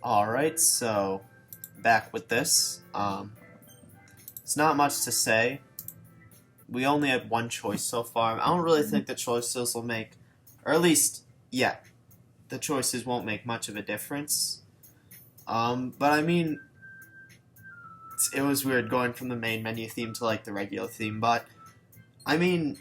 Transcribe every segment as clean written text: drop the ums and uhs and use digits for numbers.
Alright, so back with this. It's not much to say. We only had one choice so far. I don't really think the choices will make, or at least, yeah, the choices won't make much of a difference. But I mean, it was weird going from the main menu theme to like the regular theme. But I mean,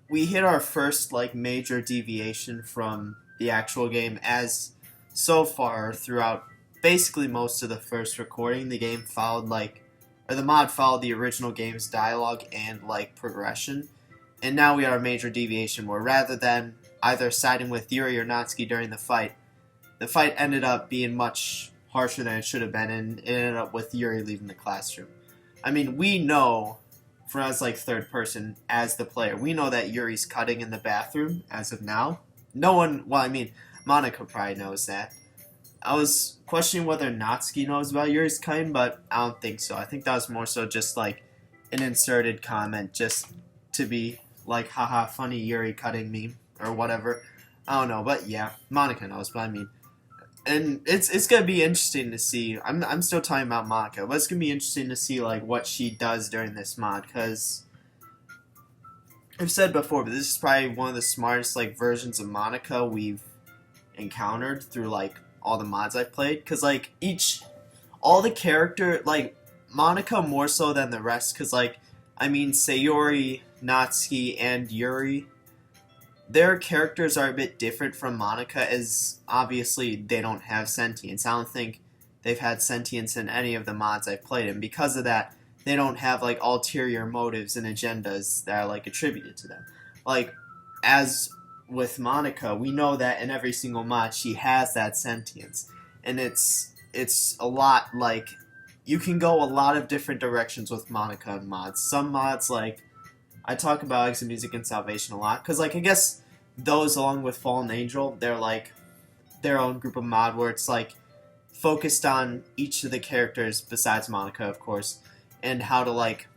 we hit our first like major deviation from the actual game, as so far throughout basically most of the first recording the game followed like, or the mod followed the original game's dialogue and like progression, and now we are a major deviation where rather than either siding with Yuri or Natsuki during the fight ended up being much harsher than it should have been, and it ended up with Yuri leaving the classroom. I mean, we know, for us like third person as the player, we know that Yuri's cutting in the bathroom as of now. No one, well, I mean, Monica probably knows that. I was questioning whether Natsuki knows about Yuri's cutting, but I don't think so. I think that was more so just like an inserted comment just to be like, haha, funny Yuri cutting meme or whatever. I don't know, but yeah, Monica knows, but I mean, and it's gonna be interesting to see. I'm still talking about Monica, but it's gonna be interesting to see like what she does during this mod, because I've said before, but this is probably one of the smartest like versions of Monica we've encountered through like all the mods I've played. Because like all the character, like Monica more so than the rest, because like I mean Sayori, Natsuki, and Yuri, their characters are a bit different from Monica, as obviously they don't have sentience. I don't think they've had sentience in any of the mods I've played, and because of that, they don't have like ulterior motives and agendas that are like attributed to them. Like, as with Monica, we know that in every single mod she has that sentience, and it's a lot like you can go a lot of different directions with Monica in mods. Some mods, like I talk about Exit Music and Salvation a lot, because like I guess those along with Fallen Angel, they're like their own group of mod where it's like focused on each of the characters besides Monica, of course, and how to like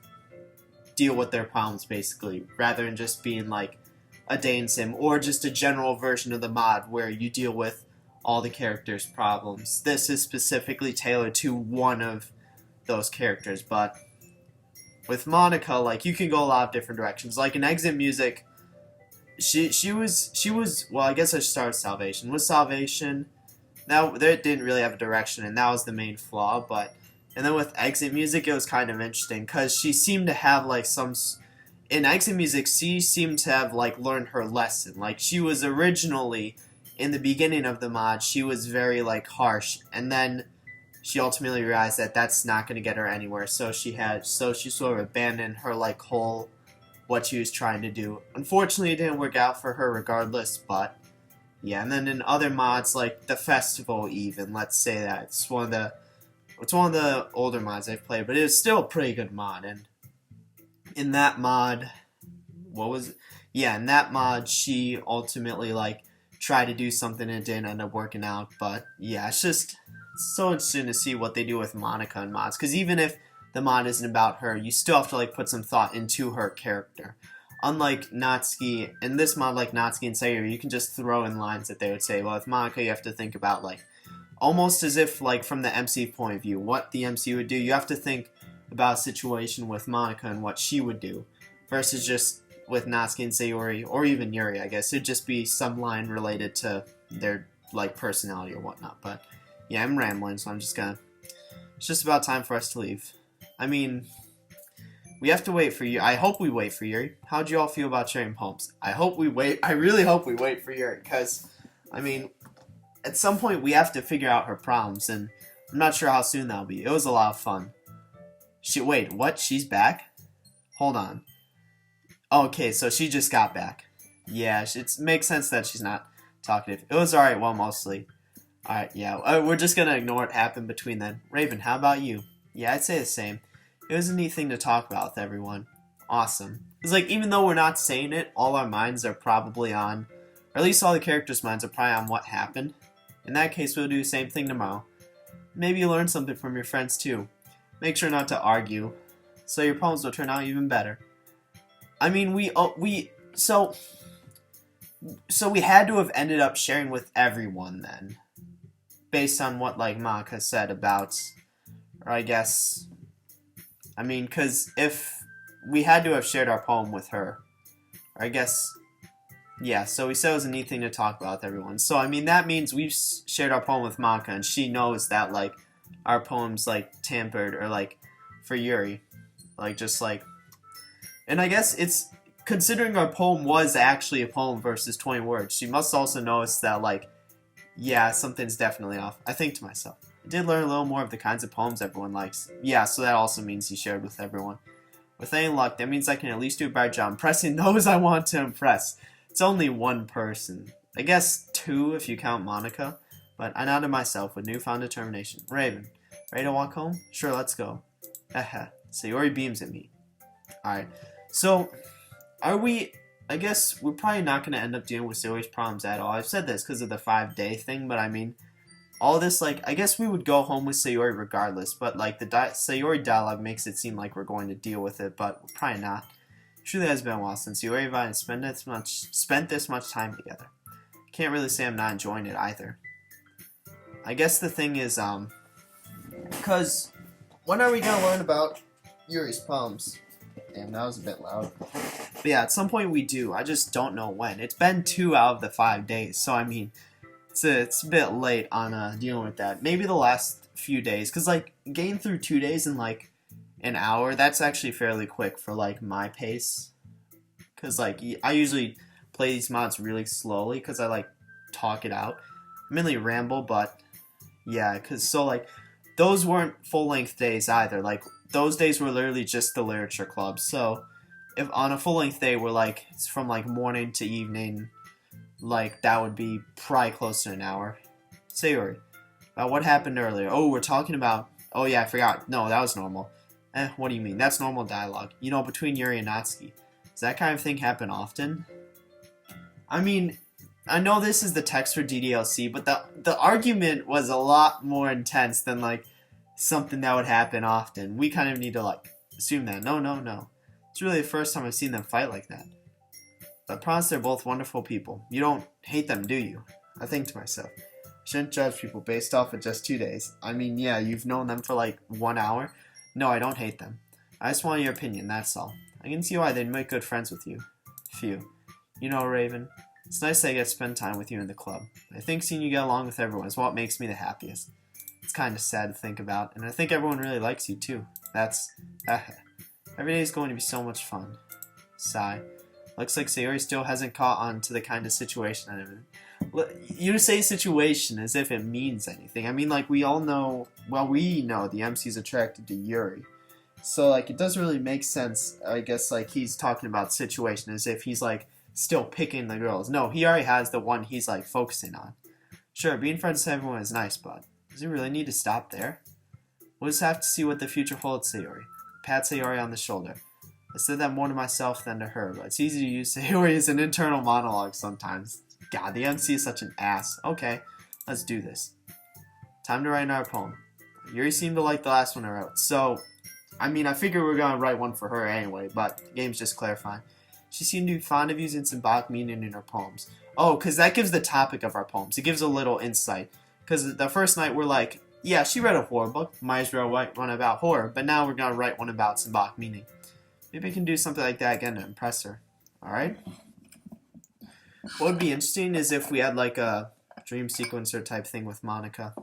deal with their problems basically, rather than just being like a day in sim or just a general version of the mod where you deal with all the characters' problems. This is specifically tailored to one of those characters, but with Monica, like you can go a lot of different directions. Like in Exit Music, she was well, I guess I should start with Salvation. With Salvation, now they didn't really have a direction, and that was the main flaw. But and then with Exit Music, it was kind of interesting because she seemed to have like in Exit Music, she seemed to have like learned her lesson. Like she was originally in the beginning of the mod, she was very like harsh, and then she ultimately realized that that's not going to get her anywhere. So she sort of abandoned her like whole what she was trying to do. Unfortunately, it didn't work out for her regardless. But yeah, and then in other mods like the Festival, even let's say that it's one of the older mods I've played, but it was still a pretty good mod. And in that mod, what was it? Yeah, in that mod, she ultimately like tried to do something and it didn't end up working out. But yeah, it's so interesting to see what they do with Monica in mods, because even if the mod isn't about her, you still have to like put some thought into her character. Unlike Natsuki, in this mod, like Natsuki and Sayori, you can just throw in lines that they would say. Well, with Monica, you have to think about like almost as if like from the MC point of view, what the MC would do. You have to think about a situation with Monica and what she would do, versus just with Natsuki and Sayori, or even Yuri, I guess. It'd just be some line related to their like personality or whatnot. But yeah, I'm rambling, so it's just about time for us to leave. I mean, we have to wait for you. I hope we wait for Yuri. How'd you all feel about sharing poems? I really hope we wait for Yuri, because, I mean, at some point we have to figure out her problems, and I'm not sure how soon that'll be. It was a lot of fun. Wait, what? She's back? Hold on. Okay, so she just got back. Yeah, it makes sense that she's not talkative. It was alright, well, mostly. Alright, yeah, we're just gonna ignore what happened between then. Raven, how about you? Yeah, I'd say the same. It was a neat thing to talk about with everyone. Awesome. It's like, even though we're not saying it, all our minds are probably on, or at least all the characters' minds are probably on what happened. In that case, we'll do the same thing tomorrow. Maybe you learn something from your friends too. Make sure not to argue, so your poems will turn out even better. I mean, so we had to have ended up sharing with everyone then. based on what like Maka said about, or I guess, I mean, because if we had to have shared our poem with her, or I guess, yeah, so we said it was a neat thing to talk about with everyone. So, I mean, that means we've shared our poem with Maka, and she knows that, like, our poem's, like, tampered, or, like, for Yuri. Like, just, like, and I guess it's, considering our poem was actually a poem versus 20 words, she must also notice that, like, yeah, something's definitely off. I think to myself, I did learn a little more of the kinds of poems everyone likes. Yeah, so that also means he shared with everyone. With any luck, that means I can at least do a better job impressing those I want to impress. It's only one person. I guess two if you count Monica. But I nodded myself with newfound determination. Raven, ready to walk home? Sure, let's go. Sayori beams at me. Alright, so, are we... I guess we're probably not going to end up dealing with Sayori's problems at all. I've said this because of the 5-day thing, but I mean, all this, like, I guess we would go home with Sayori regardless, but, like, the Sayori dialogue makes it seem like we're going to deal with it, but we're probably not. It truly has been a while since Sayori and I have spent this much time together. Can't really say I'm not enjoying it either. I guess the thing is, because when are we going to learn about Yuri's problems? Damn, that was a bit loud. But yeah, at some point we do. I just don't know when. It's been 2 out of the 5 days, so I mean, it's a bit late on dealing with that. Maybe the last few days, because like getting through 2 days in like an hour, that's actually fairly quick for like my pace. Because like I usually play these mods really slowly because I like talk it out. I mainly ramble, but yeah, because so like those weren't full length days either. Like those days were literally just the literature club. So if on a full length day we're like it's from like morning to evening, like that would be probably close to an hour. Sayori, about what happened earlier. Oh, we're talking about. Oh yeah, I forgot. No, that was normal. What do you mean? That's normal dialogue. You know, between Yuri and Natsuki. Does that kind of thing happen often? I mean, I know this is the text for DDLC, but the argument was a lot more intense than like something that would happen often. We kind of need to like assume that. No. It's really the first time I've seen them fight like that. But I promise they're both wonderful people. You don't hate them, do you? I think to myself. I shouldn't judge people based off of just 2 days. I mean, yeah, you've known them for like 1 hour. No, I don't hate them. I just want your opinion, that's all. I can see why they'd make good friends with you. Phew. You know, Raven, it's nice that I get to spend time with you in the club. I think seeing you get along with everyone is what makes me the happiest. It's kind of sad to think about, and I think everyone really likes you too. That's... every day is going to be so much fun. Sigh. Looks like Sayori still hasn't caught on to the kind of situation I'm in. You say situation as if it means anything. I mean, like, we all know... Well, we know the MC's attracted to Yuri. So, like, it doesn't really make sense, I guess, like, he's talking about situation as if he's, like, still picking the girls. No, he already has the one he's, like, focusing on. Sure, being friends with everyone is nice, but does he really need to stop there? We'll just have to see what the future holds, Sayori. Pat Sayori on the shoulder. I said that more to myself than to her, but it's easy to use Sayori as an internal monologue sometimes. God, the MC is such an ass. Okay, let's do this. Time to write another poem. Yuri seemed to like the last one I wrote, so... I mean, I figured we were going to write one for her anyway, but the game's just clarifying. She seemed to be fond of using symbolic meaning in her poems. Oh, because that gives the topic of our poems. It gives a little insight. Because the first night we're like, yeah, she read a horror book. Might as well write one about horror. But now we're going to write one about symbolic meaning. Maybe I can do something like that again to impress her. Alright? What would be interesting is if we had like a dream sequencer type thing with Monica.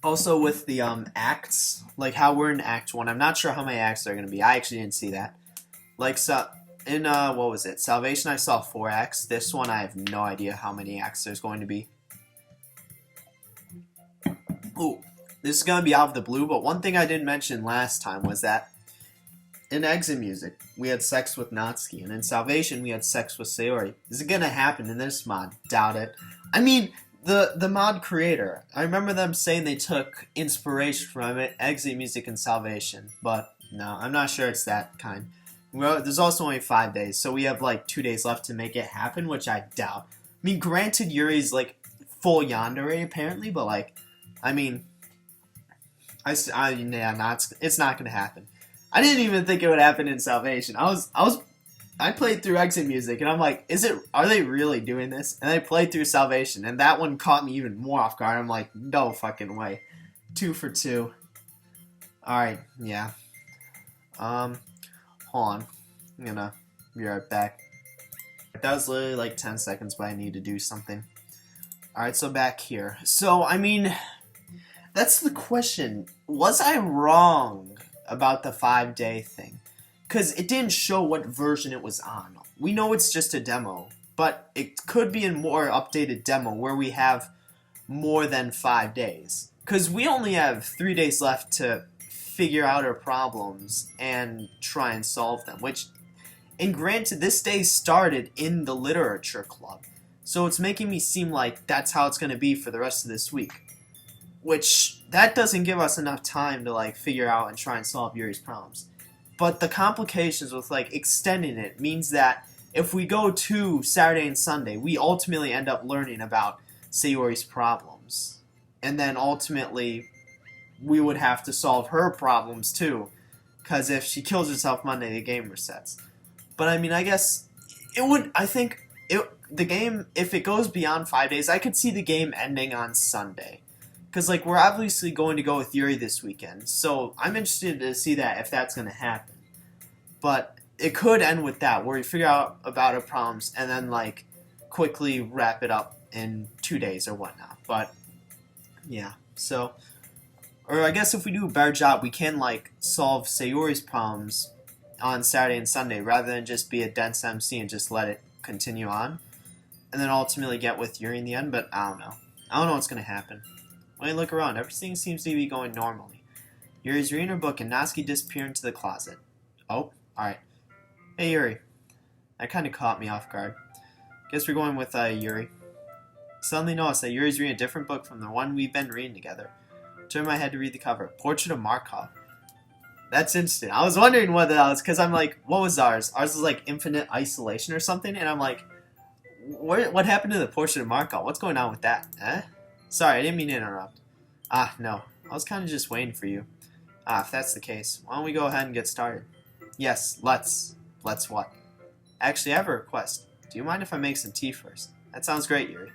Also with the acts, like how we're in Act 1. I'm not sure how many acts there are going to be. I actually didn't see that. Like, so in, what was it? Salvation, I saw 4 acts. This one, I have no idea how many acts there's going to be. Ooh, this is going to be out of the blue, but one thing I didn't mention last time was that in Exit Music, we had sex with Natsuki, and in Salvation, we had sex with Sayori. Is it going to happen in this mod? Doubt it. I mean... The mod creator, I remember them saying they took inspiration from it, Exit Music and Salvation, but no, I'm not sure it's that kind. Well, there's also only 5 days, so we have like 2 days left to make it happen, which I doubt. I mean, granted, Yuri's like full yandere apparently, but like, I mean, yeah, it's not gonna happen. I didn't even think it would happen in Salvation. I was I played through Exit Music, and I'm like, are they really doing this? And I played through Salvation, and that one caught me even more off guard. I'm like, no fucking way. 2 for 2. Alright, yeah. Hold on. I'm gonna be right back. That was literally like 10 seconds, but I need to do something. Alright, so back here. So, I mean, that's the question. Was I wrong about the 5-day thing? Because it didn't show what version it was on. We know it's just a demo, but it could be a more updated demo where we have more than 5 days. Because we only have 3 days left to figure out our problems and try and solve them. And granted, this day started in the literature club. So it's making me seem like that's how it's going to be for the rest of this week. Which, that doesn't give us enough time to like figure out and try and solve Yuri's problems. But the complications with like extending it means that if we go to Saturday and Sunday, we ultimately end up learning about Sayori's problems. And then ultimately, we would have to solve her problems too. Because if she kills herself Monday, the game resets. But I mean, I guess it would, the game, if it goes beyond 5 days, I could see the game ending on Sunday. Because, like, we're obviously going to go with Yuri this weekend. So, I'm interested to see that, if that's going to happen. But it could end with that, where we figure out about our problems and then, like, quickly wrap it up in 2 days or whatnot. But, yeah. So, or I guess if we do a better job, we can, like, solve Sayori's problems on Saturday and Sunday, rather than just be a dense MC and just let it continue on. And then ultimately get with Yuri in the end, but I don't know. I don't know what's going to happen. When I look around, everything seems to be going normally. Yuri's reading her book and Natsuki disappeared into the closet. Oh, alright. Hey Yuri. That kind of caught me off guard. Guess we're going with Yuri. Suddenly noticed that Yuri's reading a different book from the one we've been reading together. Turned my head to read the cover. Portrait of Markov. That's interesting. I was wondering what that was, because I'm like, what was ours? Ours was like Infinite Isolation or something, and I'm like, what happened to the Portrait of Markov? What's going on with that? Eh? Sorry, I didn't mean to interrupt. No. I was kind of just waiting for you. If that's the case, why don't we go ahead and get started? Yes, let's. Let's what? Actually, I have a request. Do you mind if I make some tea first? That sounds great, Yuri.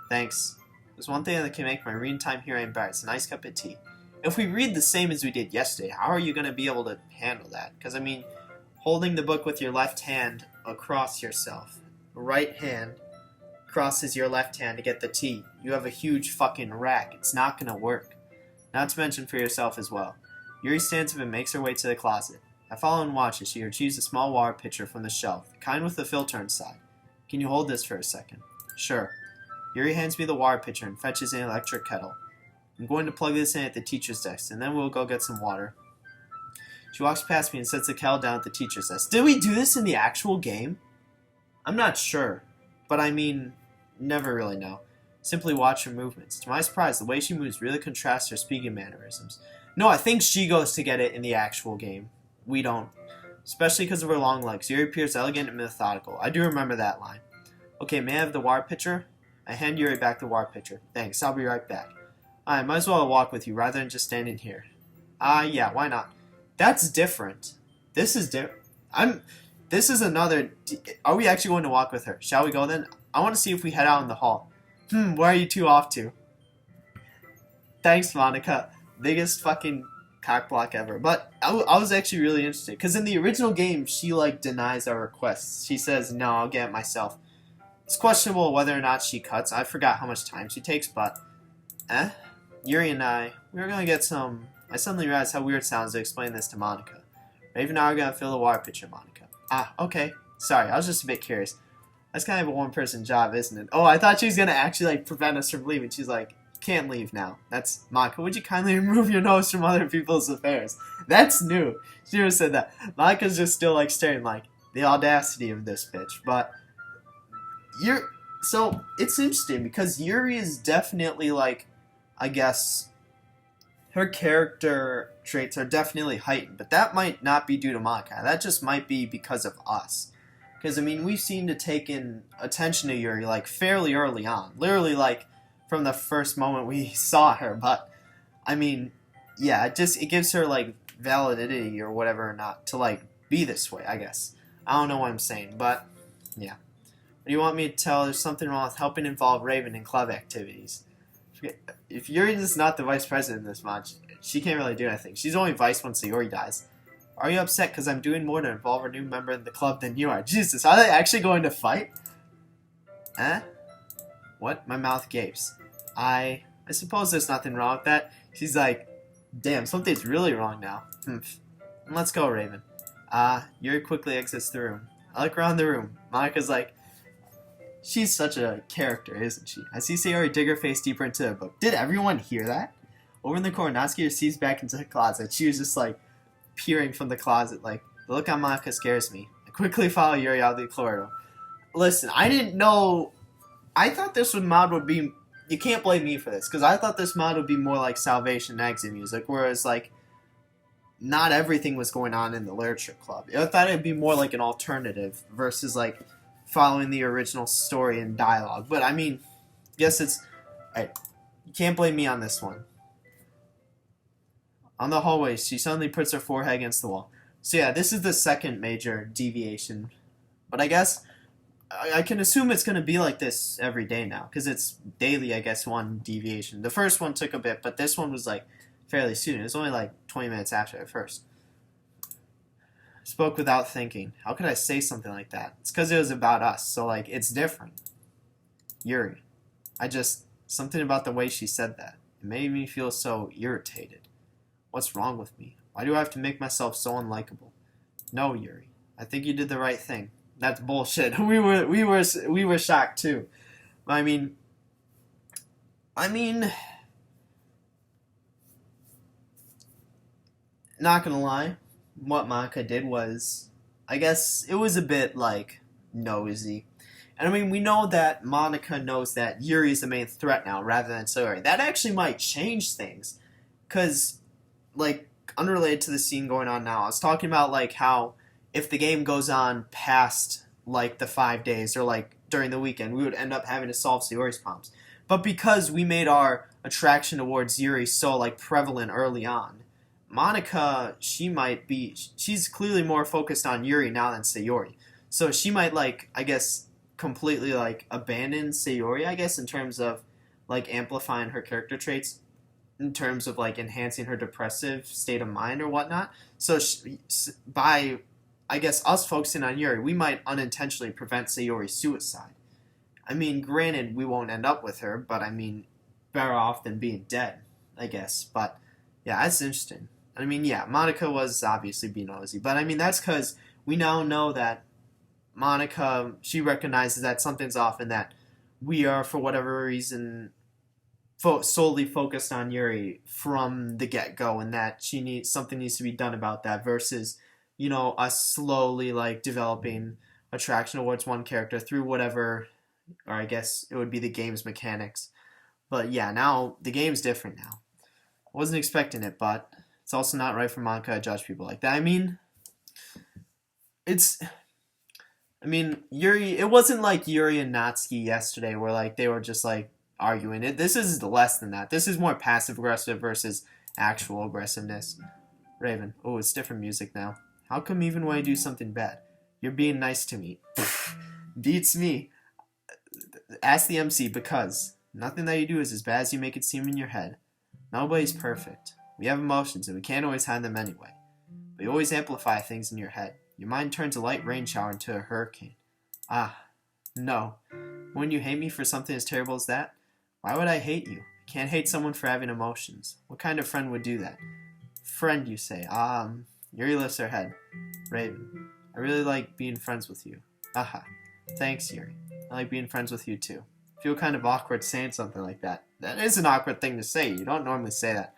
Thanks. There's one thing that can make my reading time here ain't bad. It's a nice cup of tea. If we read the same as we did yesterday, how are you going to be able to handle that? Because, I mean, holding the book with your left hand across yourself. Right hand crosses your left hand to get the tea. You have a huge fucking rack. It's not going to work. Not to mention for yourself as well. Yuri stands up and makes her way to the closet. I follow and watch as she retrieves a small water pitcher from the shelf, the kind with the filter inside. Can you hold this for a second? Sure. Yuri hands me the water pitcher and fetches an electric kettle. I'm going to plug this in at the teacher's desk, and then we'll go get some water. She walks past me and sets the kettle down at the teacher's desk. Did we do this in the actual game? I'm not sure, but I mean, never really know. Simply watch her movements. To my surprise, the way she moves really contrasts her speaking mannerisms. No, I think she goes to get it in the actual game. We don't. Especially because of her long legs. Yuri appears elegant and methodical. I do remember that line. Okay, may I have the water pitcher? I hand Yuri back the water pitcher. Thanks, I'll be right back. I might as well walk with you rather than just standing here. Yeah, why not? That's different. This is different. This is another... Are we actually going to walk with her? Shall we go then? I want to see if we head out in the hall. Where are you two off to? Thanks, Monica. Biggest fucking cockblock ever. But I was actually really interested. Because in the original game, she, like, denies our requests. She says, no, I'll get it myself. It's questionable whether or not she cuts. I forgot how much time she takes, but... Yuri and we were going to get some... I suddenly realized how weird it sounds to explain this to Monica. Raven and I are going to fill the water pitcher, Monica. Okay. Sorry, I was just a bit curious. That's kind of a one-person job, isn't it? Oh, I thought she was going to actually, like, prevent us from leaving. She's like, can't leave now. That's, Monica, would you kindly remove your nose from other people's affairs? That's new. She never said that. Monica's just still, like, staring, like, the audacity of this bitch. But, so, it's interesting, because Yuri is definitely, like, I guess... her character traits are definitely heightened, but that might not be due to Monica. That just might be because of us. Because, I mean, we've seemed to take in attention to Yuri, like, fairly early on. Literally, like, from the first moment we saw her. But, I mean, yeah, it gives her, like, validity or whatever or not to, like, be this way, I guess. I don't know what I'm saying, but yeah. What do you want me to tell? There's something wrong with helping involve Raven in club activities. If Yuri's not the vice president this much, she can't really do anything. She's only vice once Yuri dies. Are you upset because I'm doing more to involve a new member in the club than you are? Jesus, are they actually going to fight? Eh? What? My mouth gapes. I suppose there's nothing wrong with that. She's like, damn, something's really wrong now. Let's go, Raven. Yuri quickly exits the room. I look around the room. Monika's like, she's such a character, isn't she? I see Sayori dig her face deeper into the book. Did everyone hear that? Over in the corner, Natsuki receives back into the closet. She was just like peering from the closet, like, the look on Monika scares me. I quickly follow Yuri out of the corridor. Listen, I didn't know. I thought this mod would be. You can't blame me for this, because I thought this mod would be more like Salvation exit music, whereas, like, not everything was going on in the literature club. I thought it'd be more like an alternative versus, like, following the original story and dialogue. But, I mean, guess it's... you can't blame me on this one. On the hallway, she suddenly puts her forehead against the wall. So, yeah, this is the second major deviation. But I guess... I can assume it's going to be like this every day now, because it's daily, I guess, one deviation. The first one took a bit, but this one was, like, fairly soon. It was only, like, 20 minutes after the first. Spoke without thinking. How could I say something like that? It's because it was about us, so, like, it's different. Yuri. Something about the way she said that. It made me feel so irritated. What's wrong with me? Why do I have to make myself so unlikable? No, Yuri. I think you did the right thing. That's bullshit. We were shocked too. I mean, not gonna lie, what Monika did was, I guess it was a bit like nosy. And I mean, we know that Monika knows that Yuri is the main threat now, rather than Sayori. That actually might change things, cause like unrelated to the scene going on now, I was talking about like how. If the game goes on past, like, the 5 days or, like, during the weekend, we would end up having to solve Sayori's problems. But because we made our attraction towards Yuri so, like, prevalent early on, Monika, she's clearly more focused on Yuri now than Sayori. So she might, like, I guess, completely, like, abandon Sayori, I guess, in terms of, like, amplifying her character traits, in terms of, like, enhancing her depressive state of mind or whatnot. So by... I guess us focusing on Yuri, we might unintentionally prevent Sayori's suicide. I mean, granted, we won't end up with her, but I mean, better off than being dead, I guess. But, yeah, that's interesting. I mean, yeah, Monika was obviously being nosy, but I mean, that's because we now know that Monika, she recognizes that something's off and that we are, for whatever reason, solely focused on Yuri from the get-go, and that something needs to be done about that versus... you know, us slowly, like, developing attraction towards one character through whatever, or I guess it would be the game's mechanics. But yeah, now, the game's different now. I wasn't expecting it, but it's also not right for Monika to judge people like that. I mean, Yuri, it wasn't like Yuri and Natsuki yesterday where, like, they were just, like, arguing. This is less than that. This is more passive-aggressive versus actual aggressiveness. Raven. Oh, it's different music now. How come even when I do something bad? You're being nice to me. Beats me. Ask the MC, because nothing that you do is as bad as you make it seem in your head. Nobody's perfect. We have emotions, and we can't always hide them anyway. But you always amplify things in your head. Your mind turns a light rain shower into a hurricane. Ah, no. Wouldn't you hate me for something as terrible as that? Why would I hate you? I can't hate someone for having emotions. What kind of friend would do that? Friend, you say. Yuri lifts her head. Raven, I really like being friends with you. Aha. Thanks, Yuri. I like being friends with you, too. I feel kind of awkward saying something like that. That is an awkward thing to say. You don't normally say that.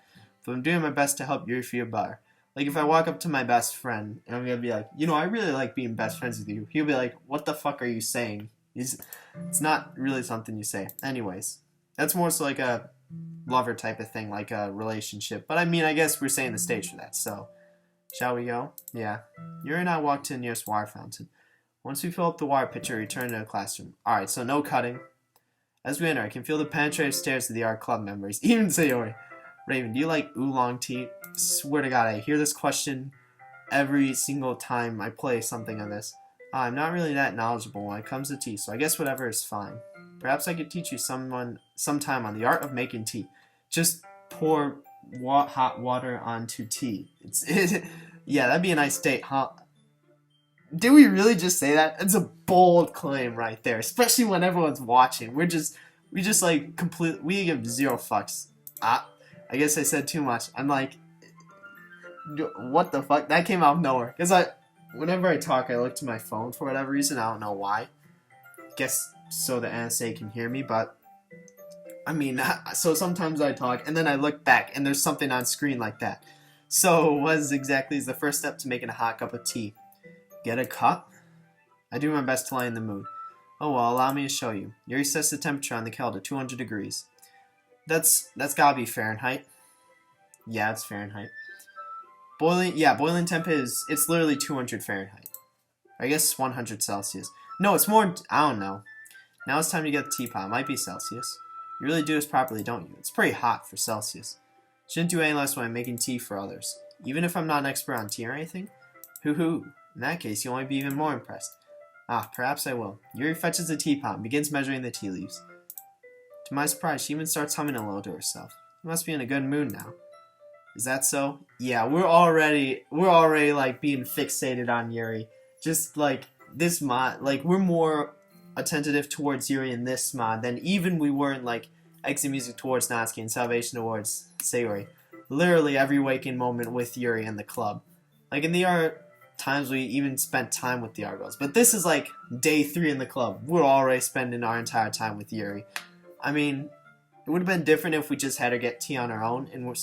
But I'm doing my best to help Yuri feel better. Like, if I walk up to my best friend, and I'm going to be like, you know, I really like being best friends with you. He'll be like, what the fuck are you saying? It's not really something you say. Anyways, that's more so like a lover type of thing, like a relationship. But I mean, I guess we're setting the stage for that, so... Shall we go? Yeah. Yuri and I walked to the nearest water fountain. Once we fill up the water pitcher, we return to the classroom. Alright, so no cutting. As we enter, I can feel the penetrative stares of the art club members, even Sayori. Raven, do you like oolong tea? Swear to God, I hear this question every single time I play something on this. I'm not really that knowledgeable when it comes to tea, so I guess whatever is fine. Perhaps I could teach you sometime on the art of making tea. Just pour hot water onto tea. Yeah, that'd be a nice date, huh? Did we really just say that? It's a bold claim right there, especially when everyone's watching. We just like we give zero fucks. I guess I said too much. I'm like, what the fuck? That came out of nowhere. Cause whenever I talk, I look to my phone for whatever reason. I don't know why. Guess so the NSA can hear me, but I mean, so sometimes I talk and then I look back and there's something on screen like that. So what exactly is the first step to making a hot cup of tea? Get a cup? I do my best to lighten the mood. Oh well, allow me to show you. Yuri sets the temperature on the kettle to 200 degrees. That's gotta be Fahrenheit. Yeah, it's Fahrenheit. Boiling temp it's literally 200 Fahrenheit. I guess 100 Celsius. No, it's more, I don't know. Now it's time to get the teapot. It might be Celsius. You really do this properly, don't you? It's pretty hot for Celsius. Shouldn't do any less when I'm making tea for others. Even if I'm not an expert on tea or anything? Hoo-hoo. In that case, you'll only be even more impressed. Perhaps I will. Yuri fetches the teapot and begins measuring the tea leaves. To my surprise, she even starts humming a little to herself. You must be in a good mood now. Is that so? Yeah, we're already like being fixated on Yuri. Just like this mod, like we're more attentive towards Yuri in this mod than even we were in like Exit Music towards Natsuki and Salvation towards Sayori. Literally every waking moment with Yuri and the club. Like in the art times we even spent time with the Argos. But this is like day 3 in the club. We're already spending our entire time with Yuri. I mean, it would have been different if we just had her get tea on our own and we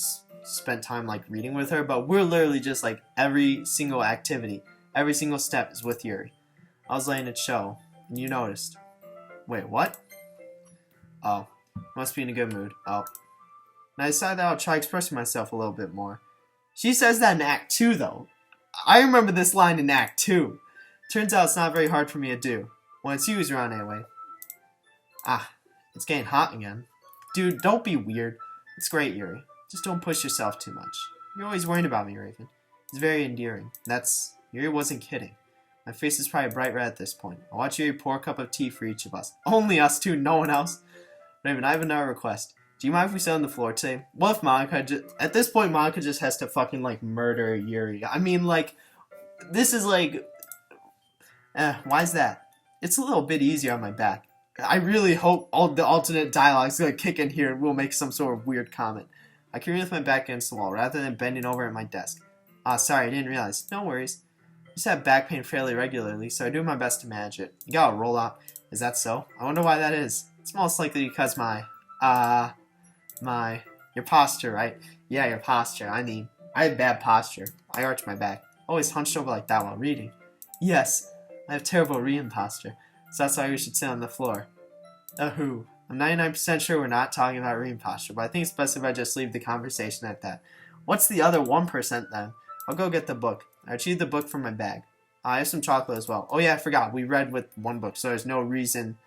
spent time like reading with her, but we're literally just like every single activity, every single step is with Yuri. I was letting it show, and you noticed. Wait, what? Oh, must be in a good mood. Oh. And I decided that I'll try expressing myself a little bit more. She says that in Act 2, though. I remember this line in Act 2. Turns out it's not very hard for me to do. When it's you who's around anyway. It's getting hot again. Dude, don't be weird. It's great, Yuri. Just don't push yourself too much. You're always worrying about me, Raven. It's very endearing. Yuri wasn't kidding. My face is probably bright red at this point. I'll watch Yuri pour a cup of tea for each of us. Only us two, no one else. Raven, I have another request. Do you mind if we sit on the floor today? What if Monica at this point, Monica just has to fucking, like, murder Yuri? I mean, like, this is, like, why is that? It's a little bit easier on my back. I really hope all the alternate dialogue is going to kick in here and we'll make some sort of weird comment. I can read with my back against the wall rather than bending over at my desk. Sorry, I didn't realize. No worries. I just have back pain fairly regularly, so I do my best to manage it. You gotta roll out. Is that so? I wonder why that is. It's most likely because your posture, right? Yeah, your posture. I mean, I have bad posture. I arch my back. Always hunched over like that while reading. Yes, I have terrible reading posture, so that's why we should sit on the floor. Who? I'm 99% sure we're not talking about reading posture, but I think it's best if I just leave the conversation at that. What's the other 1% then? I'll go get the book. I retrieved the book from my bag. I have some chocolate as well. Oh yeah, I forgot. We read with one book, so there's no reason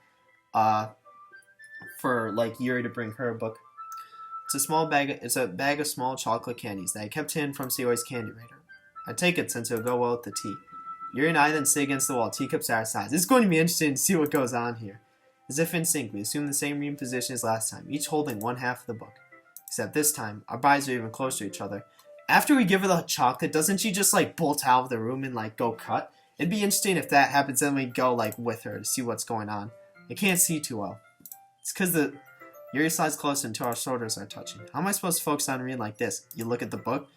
for like Yuri to bring her a book. It's a bag of small chocolate candies that I kept hidden from Sayori's candy radar. I take it since it'll go well with the tea. Yuri and I then sit against the wall, teacups at our sides. It's going to be interesting to see what goes on here. As if in sync, we assume the same reading position as last time, each holding one half of the book. Except this time, our bodies are even closer to each other. After we give her the chocolate, doesn't she just like bolt out of the room and like go cut? It'd be interesting if that happens, then we go like with her to see what's going on. I can't see too well. It's because Yuri slides closer until our shoulders are touching. How am I supposed to focus on reading like this? You look at the book?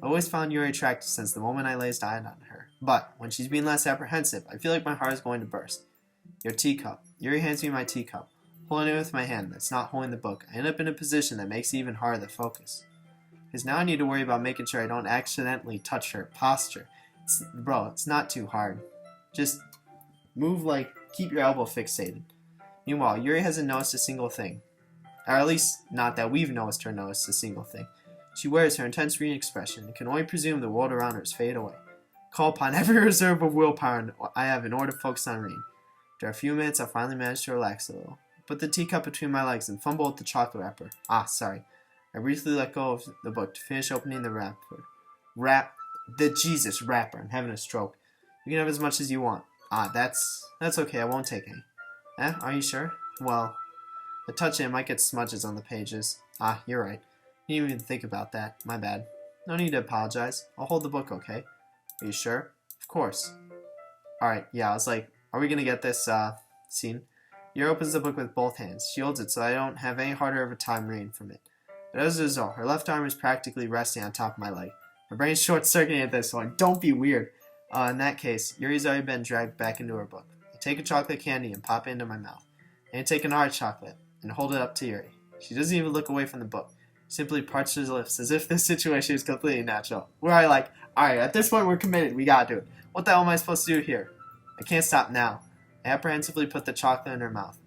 I always found Yuri attractive since the moment I laid eyes on her. But when she's being less apprehensive, I feel like my heart is going to burst. Your teacup. Yuri hands me my teacup. Holding it with my hand that's not holding the book, I end up in a position that makes it even harder to focus. Because now I need to worry about making sure I don't accidentally touch her posture. It's not too hard. Just move keep your elbow fixated. Meanwhile, Yuri hasn't noticed a single thing. Or at least, not that we've noticed her notice a single thing. She wears her intense reading expression and can only presume the world around her is fade away. Call upon every reserve of willpower I have in order to focus on reading. After a few minutes, I finally managed to relax a little. Put the teacup between my legs and fumble with the chocolate wrapper. Sorry. I briefly let go of the book to finish opening the wrapper. Wrapper. I'm having a stroke. You can have as much as you want. That's okay. I won't take any. Are you sure? Well, the touching it might get smudges on the pages. You're right. Didn't even think about that. My bad. No need to apologize. I'll hold the book, okay? Are you sure? Of course. Alright, yeah, I was like, are we gonna get this, scene? Yuri opens the book with both hands. She holds it so I don't have any harder of a time reading from it. But as a result, her left arm is practically resting on top of my leg. My brain's short-circuiting at this point. Don't be weird. In that case, Yuri's already been dragged back into her book. I take a chocolate candy and pop it into my mouth. And I take another chocolate and hold it up to Yuri. She doesn't even look away from the book. Simply parts her lips as if this situation is completely natural. We're like, alright, at this point we're committed. We gotta do it. What the hell am I supposed to do here? I can't stop now. I apprehensively put the chocolate in her mouth.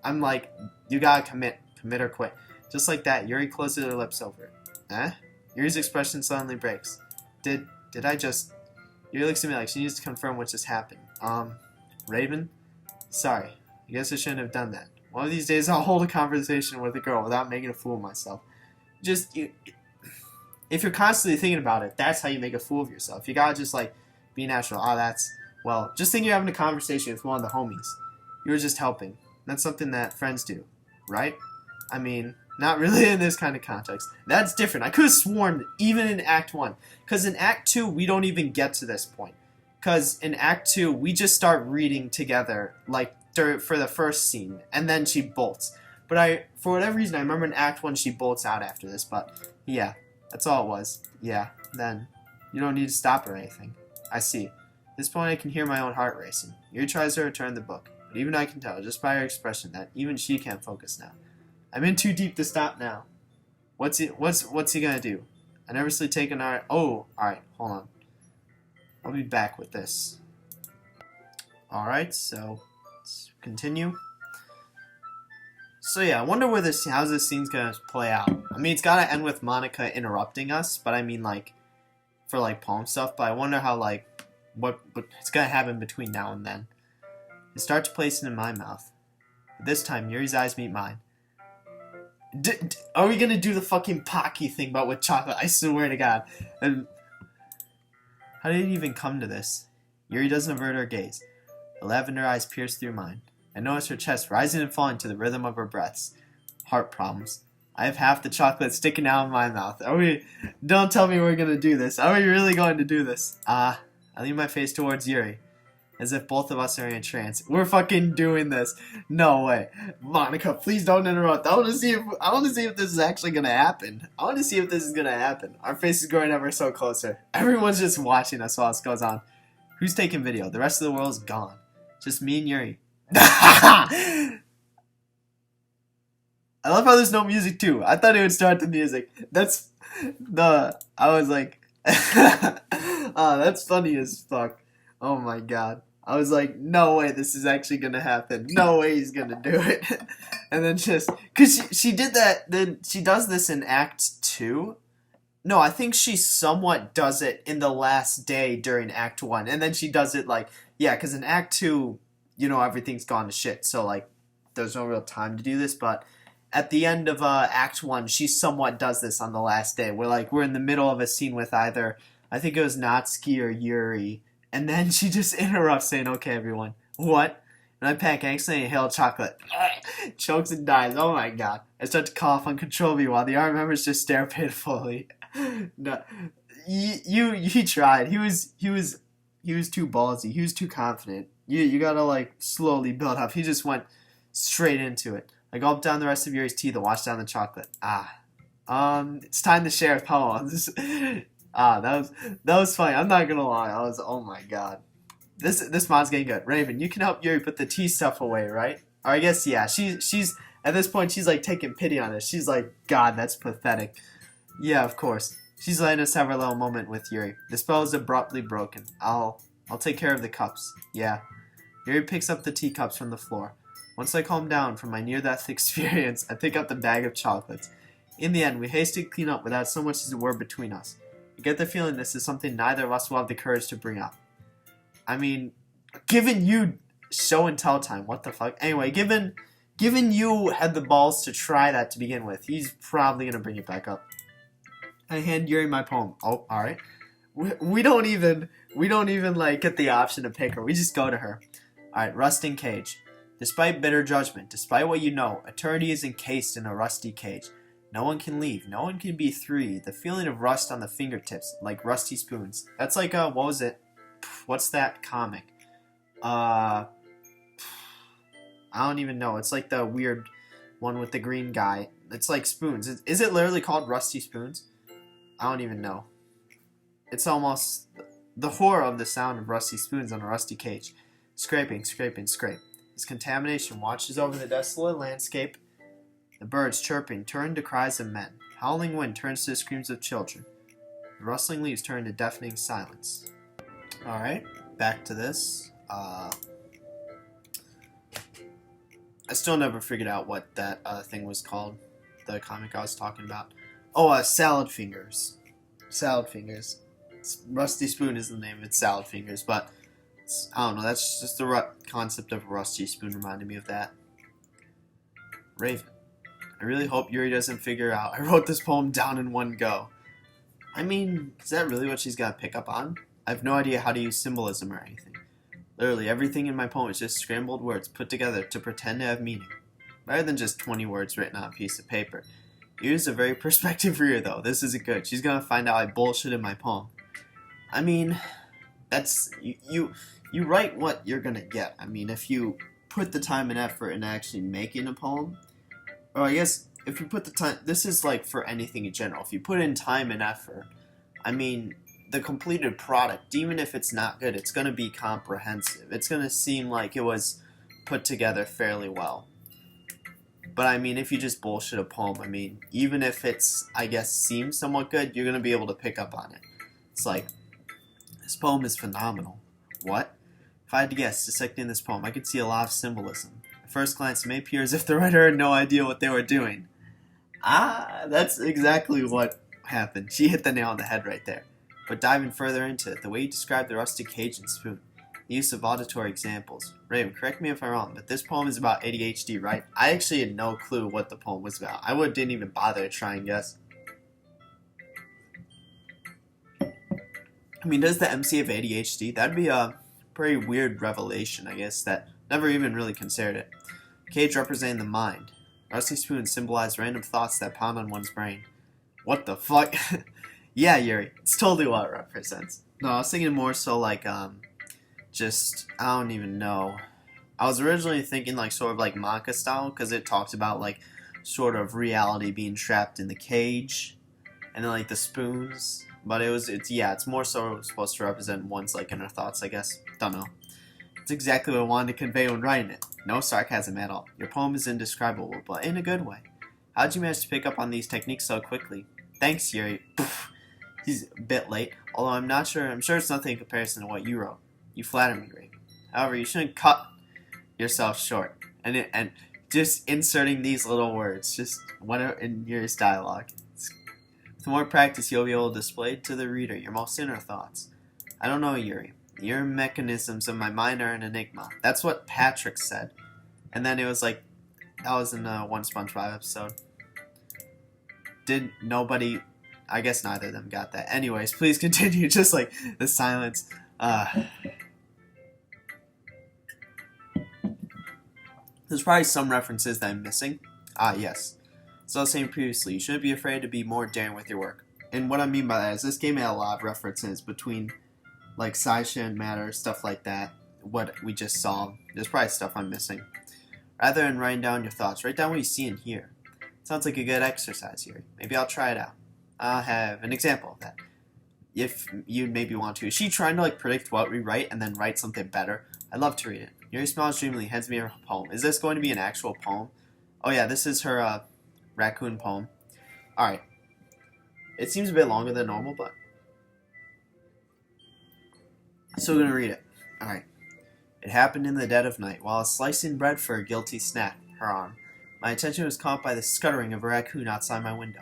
I'm like, you gotta commit. Commit or quit. Just like that, Yuri closes her lips over it. Yuri's expression suddenly breaks. Did I just... Yuri looks at me like she needs to confirm what just happened. Raven? Sorry. I guess I shouldn't have done that. One of these days I'll hold a conversation with a girl without making a fool of myself. If you're constantly thinking about it, that's how you make a fool of yourself. You gotta just, like, be natural. Well, just think you're having a conversation with one of the homies. You were just helping. That's something that friends do, right? I mean, not really in this kind of context. That's different. I could have sworn, even in Act 1. Because in Act 2, we don't even get to this point. Because in Act 2, we just start reading together, like, for the first scene. And then she bolts. But for whatever reason, I remember in Act 1 she bolts out after this, but yeah, that's all it was. Yeah, then you don't need to stop or anything. I see. At this point I can hear my own heart racing. Yuri tries to return the book, but even I can tell, just by her expression, that even she can't focus now. I'm in too deep to stop now. What's he gonna do? I nervously take an art. Oh, alright, hold on. I'll be back with this. Alright, so let's continue. So yeah, I wonder how's this scene's gonna play out. I mean, it's gotta end with Monica interrupting us, but I mean, like, for, like, poem stuff, but I wonder how, like, what's gonna happen between now and then. I start to place it in my mouth. But this time, Yuri's eyes meet mine. Are we gonna do the fucking Pocky thing, but with chocolate? I swear to God. And how did it even come to this? Yuri doesn't avert her gaze. The lavender eyes pierce through mine. I notice her chest rising and falling to the rhythm of her breaths. Heart problems. I have half the chocolate sticking out of my mouth. Don't tell me we're gonna do this. Are we really going to do this? I lean my face towards Yuri, as if both of us are in a trance. We're fucking doing this. No way. Monica, please don't interrupt. I wanna see if this is actually gonna happen. Our face is growing ever so closer. Everyone's just watching us while this goes on. Who's taking video? The rest of the world's gone. Just me and Yuri. I love how there's no music too. I thought it would start the music. I was like, that's funny as fuck. Oh my god. I was like, no way this is actually gonna happen. No way he's gonna do it. And then cause she did that, then she does this in Act 2. No, I think she somewhat does it in the last day during Act 1. And then she does it like, yeah, cause in Act 2, you know, everything's gone to shit, so, like, there's no real time to do this, but at the end of Act 1, she somewhat does this on the last day. We're in the middle of a scene with either, I think it was Natsuki or Yuri, and then she just interrupts saying, okay, everyone, what? And I panic, accidentally inhale chocolate. Chokes and dies. Oh my god. I start to cough uncontrollably while the arm members just stare pitifully. No, he tried. He was too ballsy. He was too confident. You gotta, like, slowly build up. He just went straight into it. I gulped down the rest of Yuri's teeth and washed down the chocolate. It's time to share poems. That was funny. I'm not gonna lie. Oh my god. This mod's getting good. Raven, you can help Yuri put the tea stuff away, right? Or I guess, yeah. She's at this point, she's, like, taking pity on us. She's like, God, that's pathetic. Yeah, of course. She's letting us have our little moment with Yuri. The spell is abruptly broken. I'll take care of the cups. Yeah. Yuri picks up the teacups from the floor. Once I calm down from my near-death experience, I pick up the bag of chocolates. In the end, we hastily clean up without so much as a word between us. I get the feeling this is something neither of us will have the courage to bring up. I mean, given you show and tell time, what the fuck? Anyway, given you had the balls to try that to begin with, he's probably gonna bring it back up. I hand Yuri my poem. Oh, alright. We don't even like get the option to pick her. We just go to her. Alright, rusting cage. Despite bitter judgment, despite what you know, eternity is encased in a rusty cage. No one can leave. No one can be free. The feeling of rust on the fingertips, like rusty spoons. That's like, what was it? What's that comic? I don't even know. It's like the weird one with the green guy. It's like spoons. Is it literally called Rusty Spoons? I don't even know. It's almost the horror of the sound of rusty spoons on a rusty cage. Scraping, scraping, scrape. As contamination watches over the desolate landscape, the birds chirping turn to cries of men. Howling wind turns to the screams of children. The rustling leaves turn to deafening silence. Alright, back to this. I still never figured out what that thing was called. The comic I was talking about. Oh, Salad Fingers. Salad Fingers. Rusty Spoon is the name. It's Salad Fingers, but I don't know. That's just the concept of a rusty spoon reminded me of that. Raven. I really hope Yuri doesn't figure out I wrote this poem down in one go. I mean, is that really what she's got to pick up on? I have no idea how to use symbolism or anything. Literally, everything in my poem is just scrambled words put together to pretend to have meaning. Rather than just 20 words written on a piece of paper. Yuri's a very perspective reader, though. This isn't good. She's gonna find out I bullshitted my poem. I mean, that's... You write what you're gonna get. I mean, if you put the time and effort into actually making a poem, or I guess if you put the time, this is like for anything in general. If you put in time and effort, I mean, the completed product, even if it's not good, it's gonna be comprehensive. It's gonna seem like it was put together fairly well. But I mean, if you just bullshit a poem, I mean, even if it's, I guess, seems somewhat good, you're gonna be able to pick up on it. It's like, this poem is phenomenal. What? If I had to guess, dissecting this poem, I could see a lot of symbolism. At first glance, it may appear as if the writer had no idea what they were doing. That's exactly what happened. She hit the nail on the head right there. But diving further into it, the way you described the rusty cage and spoon, the use of auditory examples. Raven, correct me if I'm wrong, but this poem is about ADHD, right? I actually had no clue what the poem was about. I didn't even bother to try and guess. I mean, does the MC have ADHD? That'd be a pretty weird revelation, I guess, that never even really considered it. Cage representing the mind. Rusty spoons symbolize random thoughts that pound on one's brain. What the fuck? Yeah, Yuri, it's totally what it represents. No, I was thinking more so like, just, I don't even know. I was originally thinking like sort of like manga style, because it talks about like sort of reality being trapped in the cage, and then like the spoons. But it's more so supposed to represent one's like inner thoughts, I guess. Don't know. It's exactly what I wanted to convey when writing it. No sarcasm at all. Your poem is indescribable, but in a good way. How'd you manage to pick up on these techniques so quickly? Thanks, Yuri. He's a bit late, although I'm sure it's nothing in comparison to what you wrote. You flatter me, Raven. However, you shouldn't cut yourself short. And just inserting these little words, just whatever in Yuri's dialogue. With more practice, you'll be able to display to the reader your most inner thoughts. I don't know, Yuri. Your mechanisms of my mind are an enigma. That's what Patrick said. And then it was like, that was in one SpongeBob episode. Did nobody... I guess neither of them got that. Anyways, please continue. Just like the silence. There's probably some references that I'm missing. Yes. So I was saying previously, you shouldn't be afraid to be more daring with your work. And what I mean by that is this game had a lot of references between like Saisha and Matter, stuff like that. What we just saw. There's probably stuff I'm missing. Rather than writing down your thoughts, write down what you see and hear. Sounds like a good exercise here. Maybe I'll try it out. I'll have an example of that. If you maybe want to. Is she trying to like predict what we write and then write something better? I'd love to read it. Yuri smiles dreamily, hands me her poem. Is this going to be an actual poem? Oh yeah, this is her raccoon poem. Alright. It seems a bit longer than normal, but still gonna read it. Alright. It happened in the dead of night, while slicing bread for a guilty snack, her arm. My attention was caught by the scuttering of a raccoon outside my window.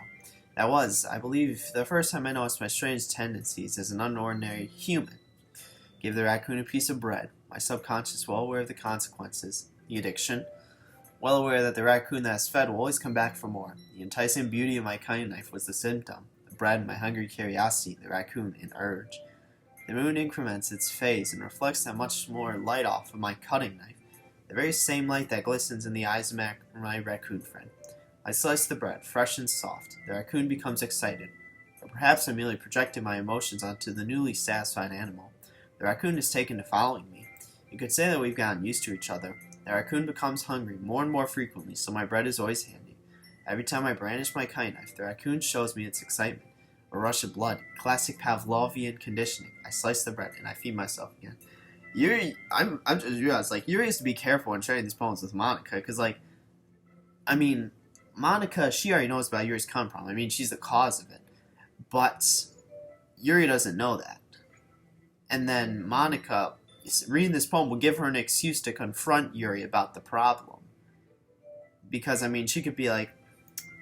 That was, I believe, the first time I noticed my strange tendencies as an unordinary human. Gave the raccoon a piece of bread, my subconscious well aware of the consequences, the addiction, well aware that the raccoon that is fed will always come back for more. The enticing beauty of my cutting knife was the symptom, the bread my hungry curiosity, the raccoon an urge. The moon increments its phase and reflects that much more light off of my cutting knife. the very same light that glistens in the eyes of my raccoon friend. I slice the bread, fresh and soft. The raccoon becomes excited. Or perhaps I'm merely projecting my emotions onto the newly satisfied animal. The raccoon is taken to following me. You could say that we've gotten used to each other. The raccoon becomes hungry more and more frequently, so my bread is always handy. Every time I brandish my kite knife, the raccoon shows me its excitement. A rush of blood, classic Pavlovian conditioning. I slice the bread and I feed myself again. Yuri, I'm just realized, like, Yuri has to be careful when sharing these poems with Monica, because, like, I mean, Monica, she already knows about Yuri's cum problem. I mean, she's the cause of it. But Yuri doesn't know that. And then Monica, reading this poem will give her an excuse to confront Yuri about the problem. Because, I mean, she could be like,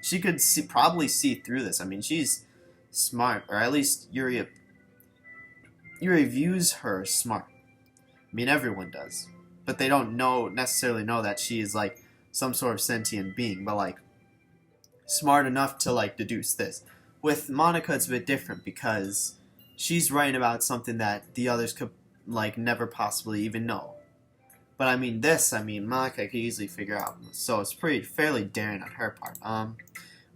she could probably see through this. I mean, she's smart, or at least Yuri views her smart. I mean, everyone does. But they don't necessarily know that she is, like, some sort of sentient being. But, like, smart enough to, like, deduce this. With Monica, it's a bit different because she's writing about something that the others could, like, never possibly even know. But, I mean, Monica could easily figure out. So it's fairly daring on her part.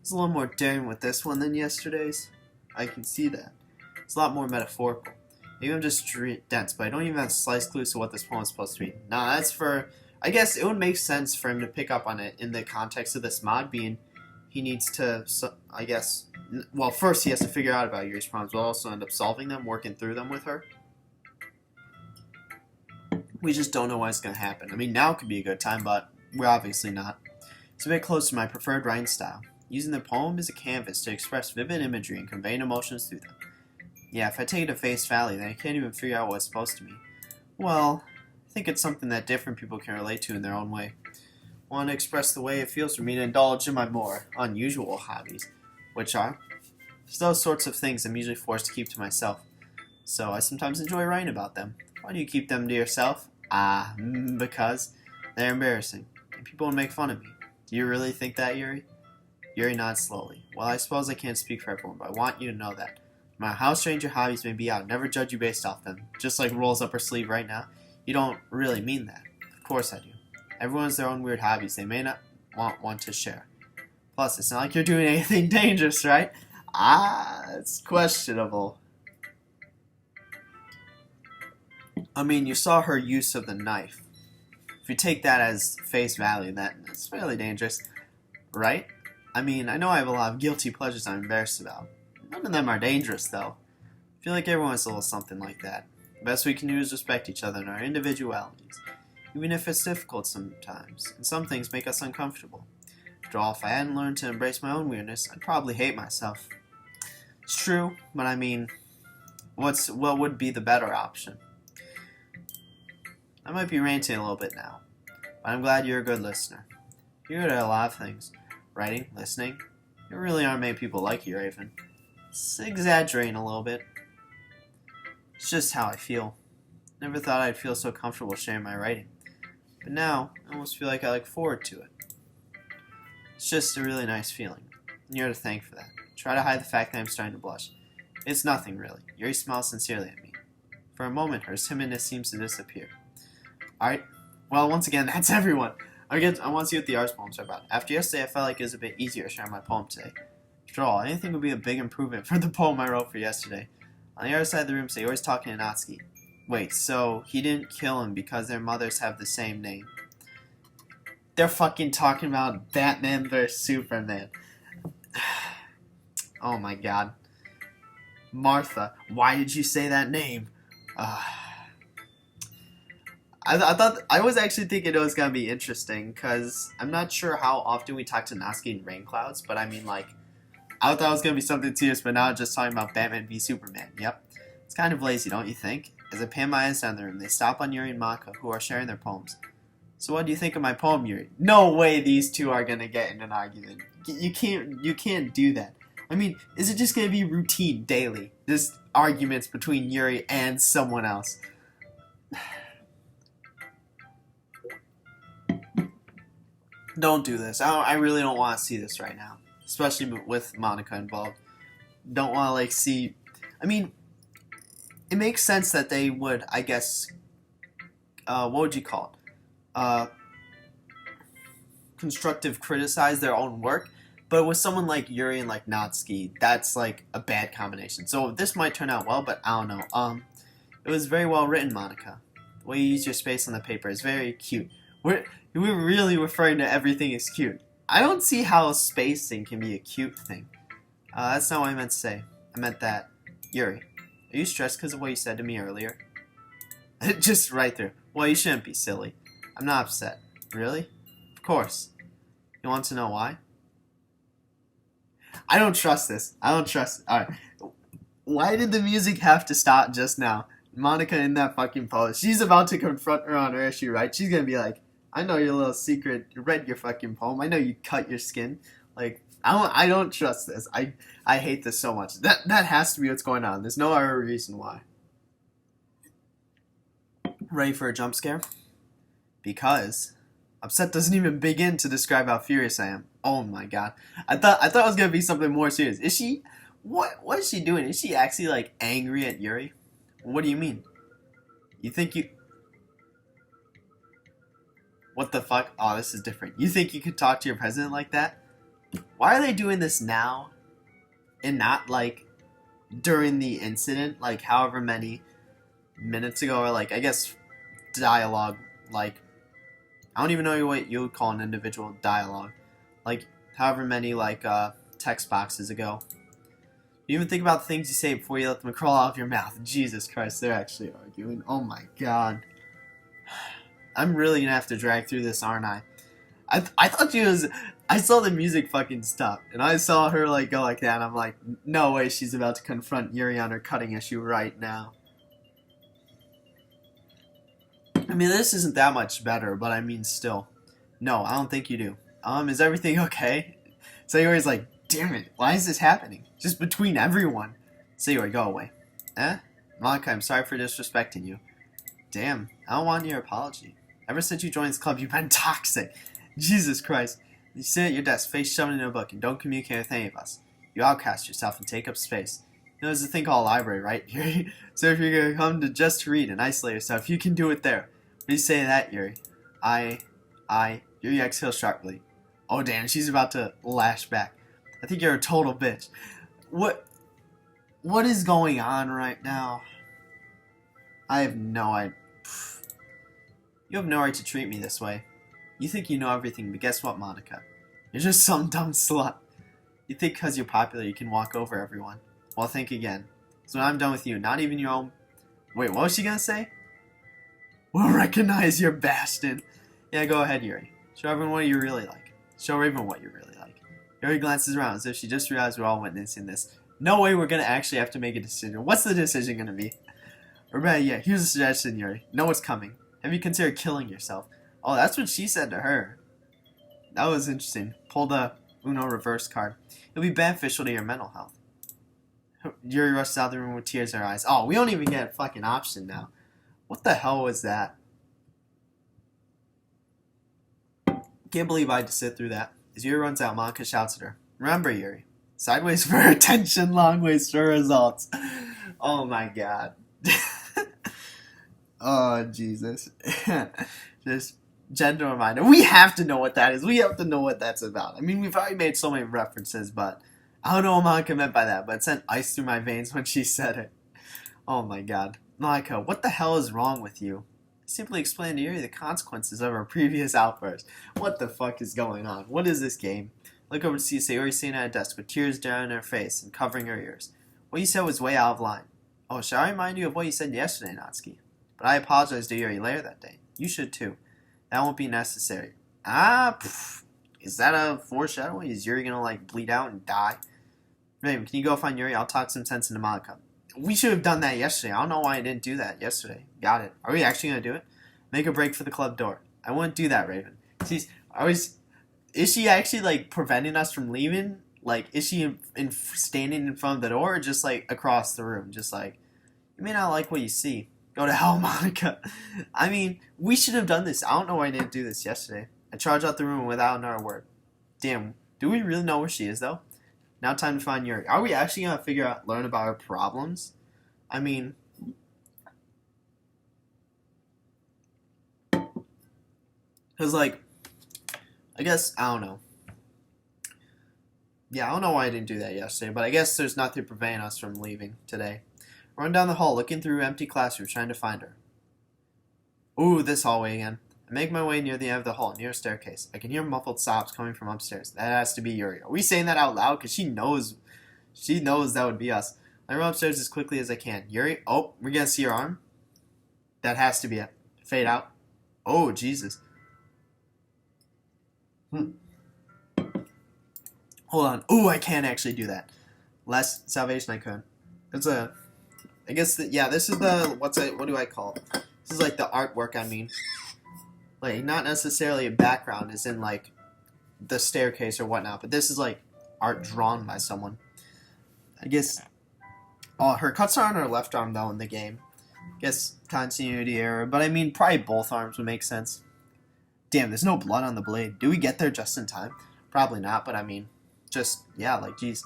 It's a little more daring with this one than yesterday's. I can see that. It's a lot more metaphorical. Maybe I'm just dense, but I don't even have slice clues to what this poem is supposed to be. Nah, that's for... I guess it would make sense for him to pick up on it in the context of this mod being he needs to, I guess... Well, first he has to figure out about Yuri's problems, but also end up solving them, working through them with her. We just don't know what's going to happen. I mean, now could be a good time, but we're obviously not. It's a bit close to my preferred writing style. Using the poem as a canvas to express vivid imagery and conveying emotions through them. Yeah, if I take it at face value, then I can't even figure out what it's supposed to mean. Well, I think it's something that different people can relate to in their own way. I want to express the way it feels for me to indulge in my more unusual hobbies, which are those sorts of things I'm usually forced to keep to myself. So I sometimes enjoy writing about them. Why do you keep them to yourself? Because they're embarrassing, and people would make fun of me. Do you really think that, Yuri? Yuri nods slowly. Well, I suppose I can't speak for everyone, but I want you to know that. No matter how strange your hobbies may be, I would never judge you based off them. Just like rolls up her sleeve right now. You don't really mean that. Of course I do. Everyone has their own weird hobbies they may not want to share. Plus, it's not like you're doing anything dangerous, right? It's questionable. I mean, you saw her use of the knife. If you take that as face value, that's fairly dangerous, right? I mean, I know I have a lot of guilty pleasures I'm embarrassed about. None of them are dangerous, though. I feel like everyone has a little something like that. The best we can do is respect each other and our individualities, even if it's difficult sometimes, and some things make us uncomfortable. After all, if I hadn't learned to embrace my own weirdness, I'd probably hate myself. It's true, but I mean, what would be the better option? I might be ranting a little bit now, but I'm glad you're a good listener. You're good at a lot of things. Writing, listening. There really aren't many people like you, Raven. It's exaggerating a little bit. It's just how I feel. Never thought I'd feel so comfortable sharing my writing. But now, I almost feel like I look forward to it. It's just a really nice feeling. And you're to thank for that. Try to hide the fact that I'm starting to blush. It's nothing, really. Yuri smiles sincerely at me. For a moment, her timidness seems to disappear. Alright, well, once again, that's everyone. I want to see what the arts poems are about. After yesterday, I felt like it was a bit easier sharing my poem today. After all, anything would be a big improvement for the poem I wrote for yesterday. On the other side of the room, Sayori's talking to Natsuki. Wait, so he didn't kill him because their mothers have the same name? They're fucking talking about Batman vs. Superman. Oh my god. Martha, why did you say that name? I was actually thinking it was going to be interesting, because I'm not sure how often we talk to Natsuki in Rain Clouds, but I mean, like, I thought it was going to be something serious, but now I'm just talking about Batman v Superman. Yep. It's kind of lazy, don't you think? As I pan my eyes down the room, they stop on Yuri and Maka, who are sharing their poems. So what do you think of my poem, Yuri? No way these two are going to get in an argument. You can't do that. I mean, is it just going to be routine, daily? Just arguments between Yuri and someone else? Don't do this. I really don't want to see this right now. Especially with Monica involved. Don't want to, like, see... I mean, it makes sense that they would, I guess... what would you call it? constructive criticize their own work. But with someone like Yuri and like Natsuki, that's like a bad combination. So this might turn out well, but I don't know. It was very well written, Monica. The way you use your space on the paper is very cute. We're really referring to everything as cute. I don't see how spacing can be a cute thing. That's not what I meant to say. I meant that. Yuri, are you stressed because of what you said to me earlier? Just right through. Well, you shouldn't be silly. I'm not upset. Really? Of course. You want to know why? I don't trust this. I don't trust it. Alright. Why did the music have to stop just now? Monica in that fucking pose. She's about to confront her on her issue, right? She's gonna be like, I know your little secret. You read your fucking poem. I know you cut your skin. Like, I don't trust this. I hate this so much. That has to be what's going on. There's no other reason why. Ready for a jump scare? Because upset doesn't even begin to describe how furious I am. Oh my god. I thought it was gonna be something more serious. Is she what is she doing? Is she actually like angry at Yuri? What do you mean? You think you What the fuck? Oh, this is different. You think you could talk to your president like that? Why are they doing this now and not like during the incident, like however many minutes ago, or like I guess dialogue, like I don't even know what you would call an individual dialogue, like however many like text boxes ago. You even think about the things you say before you let them crawl out of your mouth. Jesus Christ, they're actually arguing. Oh my god. I'm really gonna have to drag through this, aren't I? I thought she was. I saw the music fucking stop, and I saw her like go like that, and I'm like, no way she's about to confront Yuri on her cutting issue right now. I mean, this isn't that much better, but I mean, still. No, I don't think you do. Is everything okay? Sayori's like, damn it, why is this happening? Just between everyone. Sayori, go away. Monica, I'm sorry for disrespecting you. Damn, I don't want your apology. Ever since you joined this club, you've been toxic. Jesus Christ. You sit at your desk, face shoved in a book, and don't communicate with any of us. You outcast yourself and take up space. You know, there's a thing called a library, right? So if you're going to come to just to read and isolate yourself, you can do it there. What do you say to that, Yuri? Yuri exhales sharply. Oh, damn, she's about to lash back. I think you're a total bitch. What is going on right now? I have no idea. You have no right to treat me this way. You think you know everything, but guess what, Monica? You're just some dumb slut. You think because you're popular you can walk over everyone. Well, think again. So when I'm done with you, not even your own... Wait, what was she gonna say? We'll recognize your bastard. Yeah, go ahead, Yuri. Show everyone what you really like. Show Raven what you really like. Yuri glances around as if she just realized we're all witnessing this. No way we're gonna actually have to make a decision. What's the decision gonna be? Or better yet, here's a suggestion, Yuri. Know what's coming. Have you considered killing yourself? Oh, that's what she said to her. That was interesting. Pull the Uno reverse card. It'll be beneficial to your mental health. Yuri rushes out of the room with tears in her eyes. Oh, we don't even get a fucking option now. What the hell was that? Can't believe I had to sit through that. As Yuri runs out, Monica shouts at her. Remember, Yuri. Sideways for attention, long ways for results. Oh my god. Oh, Jesus. Just gentle reminder. We have to know what that is. We have to know what that's about. I mean, we've already made so many references, but I don't know what Monica meant by that, but it sent ice through my veins when she said it. Oh my god. Monica, what the hell is wrong with you? Simply explain to Yuri the consequences of her previous outburst. What the fuck is going on? What is this game? Look over to see Sayori sitting at a desk with tears down her face and covering her ears. What you said was way out of line. Oh, shall I remind you of what you said yesterday, Natsuki? But I apologized to Yuri later that day. You should too. That won't be necessary. Is that a foreshadowing? Is Yuri gonna like bleed out and die? Raven, can you go find Yuri? I'll talk some sense into Monica. We should have done that yesterday. I don't know why I didn't do that yesterday. Got it. Are we actually gonna do it? Make a break for the club door. I wouldn't do that, Raven. Is she actually like preventing us from leaving? Like, is she standing in front of the door, or just like across the room? Just like, you may not like what you see. Go to hell, Monica. I mean, we should have done this. I don't know why I didn't do this yesterday. I charged out the room without another word. Damn, do we really know where she is, though? Now time to find Yuri. Are we actually going to learn about her problems? I mean... Because, like, I guess, I don't know. Yeah, I don't know why I didn't do that yesterday, but I guess there's nothing preventing us from leaving today. Run down the hall, looking through empty classrooms, trying to find her. Ooh, this hallway again. I make my way near the end of the hall, near a staircase. I can hear muffled sobs coming from upstairs. That has to be Yuri. Are we saying that out loud? Because she knows that would be us. I run upstairs as quickly as I can. Yuri? Oh, we're going to see your arm? That has to be it. Fade out. Oh, Jesus. Hold on. Ooh, I can't actually do that. Last salvation I could. It's a... I guess, yeah, this is the... what do I call it? This is like the artwork, I mean. Like, not necessarily a background, as in, like, the staircase or whatnot, but this is, like, art drawn by someone. I guess... Oh, her cuts are on her left arm, though, in the game. I guess continuity error, but I mean, probably both arms would make sense. Damn, there's no blood on the blade. Do we get there just in time? Probably not, but I mean, just, yeah, like, geez.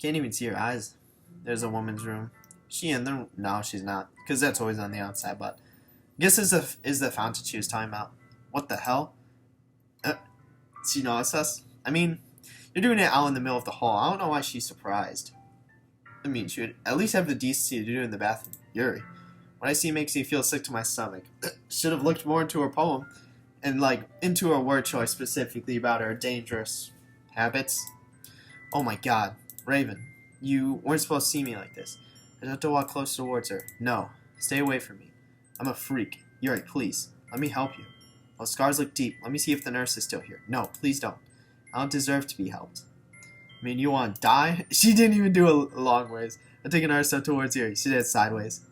Can't even see her eyes. There's a woman's room. She in there? No, she's not, because that's always on the outside, but... I guess is the fountain she was talking about. What the hell? She noticed us? I mean, you're doing it out in the middle of the hall. I don't know why she's surprised. I mean, she would at least have the decency to do it in the bathroom. Yuri. What I see makes me feel sick to my stomach. Should have looked more into her poem. And, like, into her word choice specifically about her dangerous habits. Oh my god. Raven, you weren't supposed to see me like this. I have to walk closer towards her. No. Stay away from me. I'm a freak. Yuri, please. Let me help you. Those scars look deep. Let me see if the nurse is still here. No, please don't. I don't deserve to be helped. I mean, you want to die? She didn't even do a long ways. I take another step towards Yuri. She did it sideways.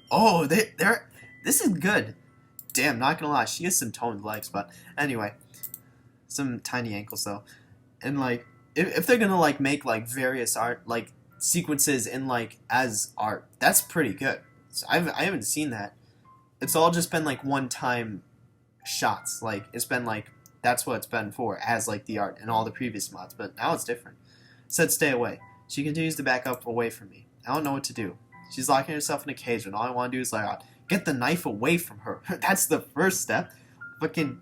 Oh, they're... This is good. Damn, not gonna lie. She has some toned legs, but anyway. Some tiny ankles, though. And, like, if they're gonna, like, make, like, various art, like, sequences in, like, as art, that's pretty good. So I haven't seen that. It's all just been, like, one-time shots. Like, it's been, like, that's what it's been for, as, like, the art in all the previous mods. But now it's different. It said stay away. She continues to back up away from me. I don't know what to do. She's locking herself in a cage, and all I want to do is let her out. Get the knife away from her. That's the first step. Fucking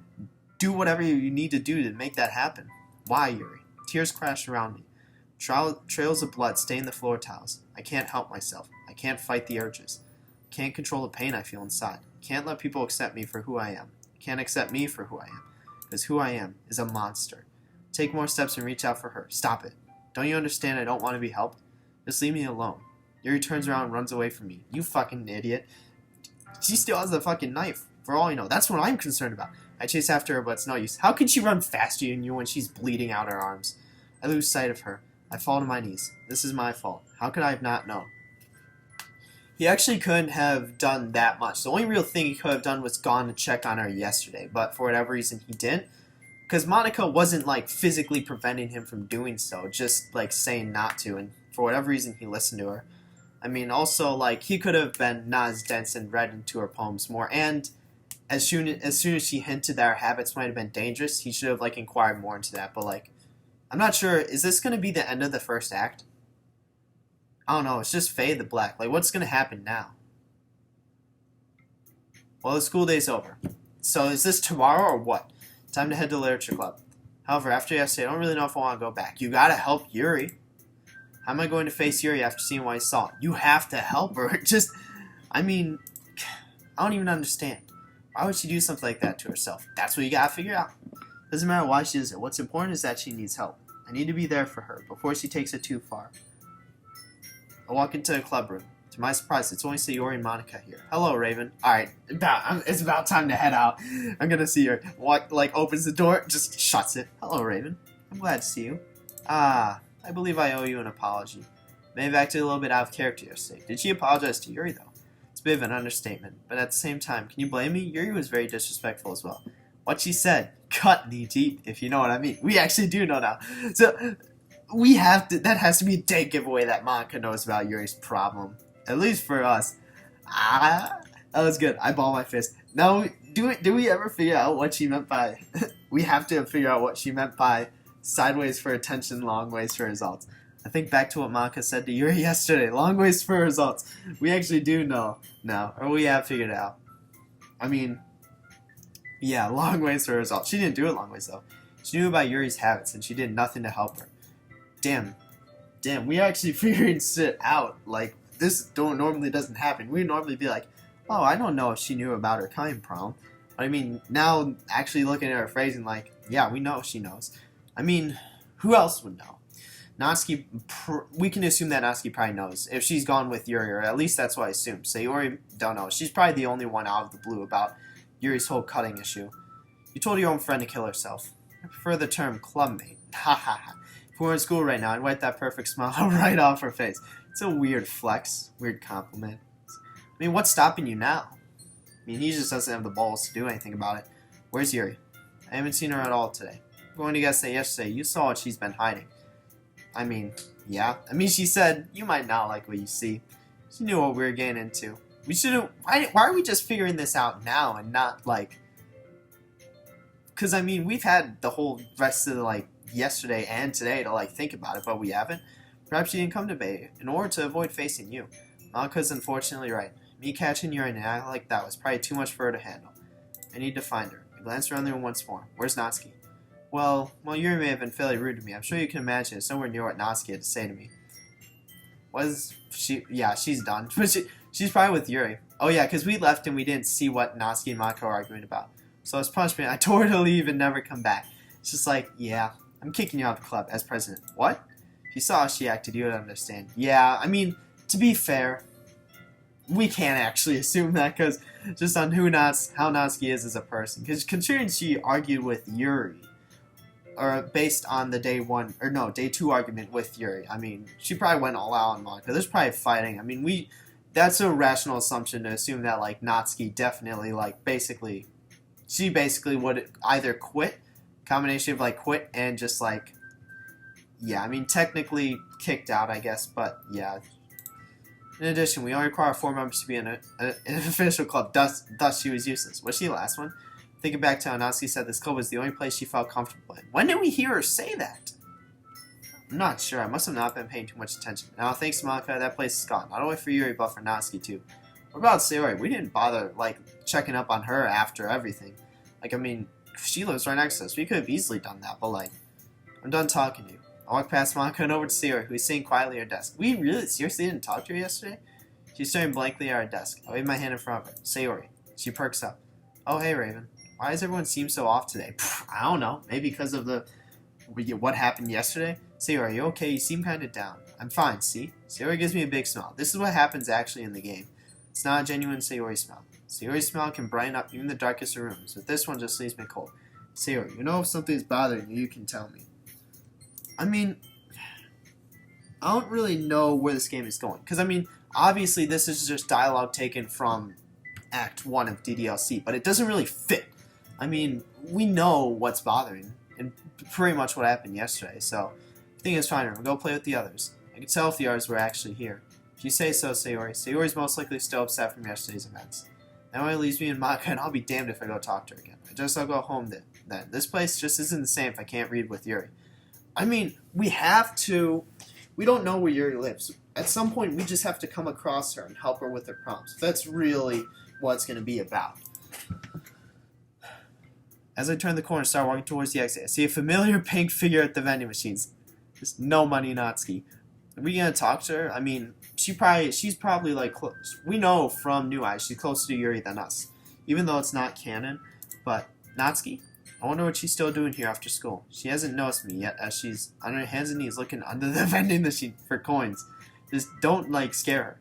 do whatever you need to do to make that happen. Why, Yuri? Tears crash around me. Trails of blood stain the floor tiles. I can't help myself. I can't fight the urges. Can't control the pain I feel inside. Can't let people accept me for who I am. Can't accept me for who I am. Because who I am is a monster. Take more steps and reach out for her. Stop it. Don't you understand I don't want to be helped? Just leave me alone. Yuri turns around and runs away from me. You fucking idiot. She still has the fucking knife. For all you know. That's what I'm concerned about. I chase after her, but it's no use. How can she run faster than you when she's bleeding out her arms? I lose sight of her. I fall to my knees. This is my fault. How could I have not known? He actually couldn't have done that much. The only real thing he could have done was gone to check on her yesterday, but for whatever reason he didn't. Because Monica wasn't, like, physically preventing him from doing so, just, like, saying not to, and for whatever reason he listened to her. I mean, also, like, he could have been not as dense and read into her poems more, and as soon as she hinted that her habits might have been dangerous, he should have, like, inquired more into that, but, like, I'm not sure, is this going to be the end of the first act? I don't know, it's just fade to black. Like, what's going to happen now? Well, the school day's over. So is this tomorrow or what? Time to head to Literature Club. However, after yesterday, I don't really know if I want to go back. You gotta help Yuri. How am I going to face Yuri after seeing what I saw? You have to help her. Just, I mean, I don't even understand. Why would she do something like that to herself? That's what you gotta figure out. Doesn't matter why she does it. What's important is that she needs help. I need to be there for her before she takes it too far. I walk into the club room. To my surprise, it's only Sayori and Monica here. Hello, Raven. Alright, it's about time to head out. I'm gonna see her. Opens the door, just shuts it. Hello, Raven. I'm glad to see you. Ah, I believe I owe you an apology. May have acted a little bit out of character yesterday. Did she apologize to Yuri, though? It's a bit of an understatement, but at the same time, can you blame me? Yuri was very disrespectful as well. What she said, cut knee deep, if you know what I mean. We actually do know now. So, we have to, that has to be a dead giveaway that Monica knows about Yuri's problem. At least for us. Ah, that was good. I ball my fist. Now, do we ever figure out what she meant by... we have to figure out what she meant by sideways for attention, long ways for results. I think back to what Monica said to Yuri yesterday. Long ways for results. We actually do know now. Or we have figured it out. I mean, Yeah, long ways for result. She didn't do it long ways, though. She knew about Yuri's habits, and she did nothing to help her. Damn, we actually figured shit out. Like, this normally doesn't happen. We'd normally be like, oh, I don't know if she knew about her kind problem. But I mean, now actually looking at her phrasing, like, yeah, we know she knows. I mean, who else would know? Natsuki, we can assume that Natsuki probably knows if she's gone with Yuri, or at least that's what I assume. Sayori, don't know. She's probably the only one out of the blue about Yuri's whole cutting issue. You told your own friend to kill herself. I prefer the term clubmate. Ha ha ha. If we were in school right now, I'd wipe that perfect smile right off her face. It's a weird flex, weird compliment. I mean, what's stopping you now? I mean, he just doesn't have the balls to do anything about it. Where's Yuri? I haven't seen her at all today. I'm going to guess that yesterday you saw what she's been hiding. I mean, yeah. I mean, she said, you might not like what you see. She knew what we were getting into. We shouldn't... Why are we just figuring this out now and not, like... Because, I mean, we've had the whole rest of, like, yesterday and today to, like, think about it, but we haven't. Perhaps she didn't come to Bay in order to avoid facing you. Malika's unfortunately right. Me catching Yuri and act like that was probably too much for her to handle. I need to find her. I glanced around the room once more. Where's Natsuki? Well, Yuri may have been fairly rude to me. I'm sure you can imagine it's nowhere near what Natsuki had to say to me. Was she... Yeah, she's done. But she's probably with Yuri. Oh, yeah, because we left and we didn't see what Natsuki and Malika were arguing about. So as punishment, I told her to leave and never come back. It's just like, yeah, I'm kicking you out of the club as president. What? If you saw how she acted, you would understand. Yeah, I mean, to be fair, we can't actually assume that because just on how Natsuki is as a person. Because considering she argued with Yuri, or based on the day 2 argument with Yuri, I mean, she probably went all out on Malika. There's probably fighting. I mean, that's a rational assumption to assume that, like, Natsuki definitely, like, she basically would either quit, combination of, like, quit and just, like, yeah, I mean, technically kicked out, I guess, but, yeah. In addition, we only require 4 members to be in an official club, thus she was useless. Was she the last one? Thinking back to how Natsuki said this club was the only place she felt comfortable in. When did we hear her say that? I'm not sure. I must have not been paying too much attention. Now, thanks to Malika, that place is gone. Not only for Yuri, but for Natsuki, too. What about Sayori? We didn't bother, like, checking up on her after everything. Like, I mean, she lives right next to us. We could have easily done that, but, like, I'm done talking to you. I walked past Malika and over to Sayori, who was sitting quietly at her desk. We really seriously didn't talk to her yesterday? She's staring blankly at our desk. I wave my hand in front of her. Sayori. She perks up. Oh, hey, Raven. Why does everyone seem so off today? I don't know. Maybe because of what happened yesterday? Sayori, are you okay? You seem kind of down. I'm fine, see? Sayori gives me a big smile. This is what happens actually in the game. It's not a genuine Sayori smile. Sayori's smile can brighten up even the darkest of rooms, but this one just leaves me cold. Sayori, you know if something's bothering you, you can tell me. I mean, I don't really know where this game is going. Because, I mean, obviously this is just dialogue taken from Act 1 of DDLC, but it doesn't really fit. I mean, we know what's bothering, and pretty much what happened yesterday, so I think it's fine. We'll go play with the others. I can tell if the others were actually here. If you say so, Sayori. Sayori's most likely still upset from yesterday's events. That only leaves me and Maka, and I'll be damned if I go talk to her again. I'll go home then. This place just isn't the same if I can't read with Yuri. I mean, we don't know where Yuri lives. At some point, we just have to come across her and help her with her problems. That's really what it's going to be about. As I turn the corner and start walking towards the exit, I see a familiar pink figure at the vending machines. Just no money, Natsuki. Are we going to talk to her? I mean, she's probably, like, close. We know from New Eyes she's closer to Yuri than us, even though it's not canon. But, Natsuki? I wonder what she's still doing here after school. She hasn't noticed me yet, as she's on her hands and knees looking under the vending machine for coins. Just don't, like, scare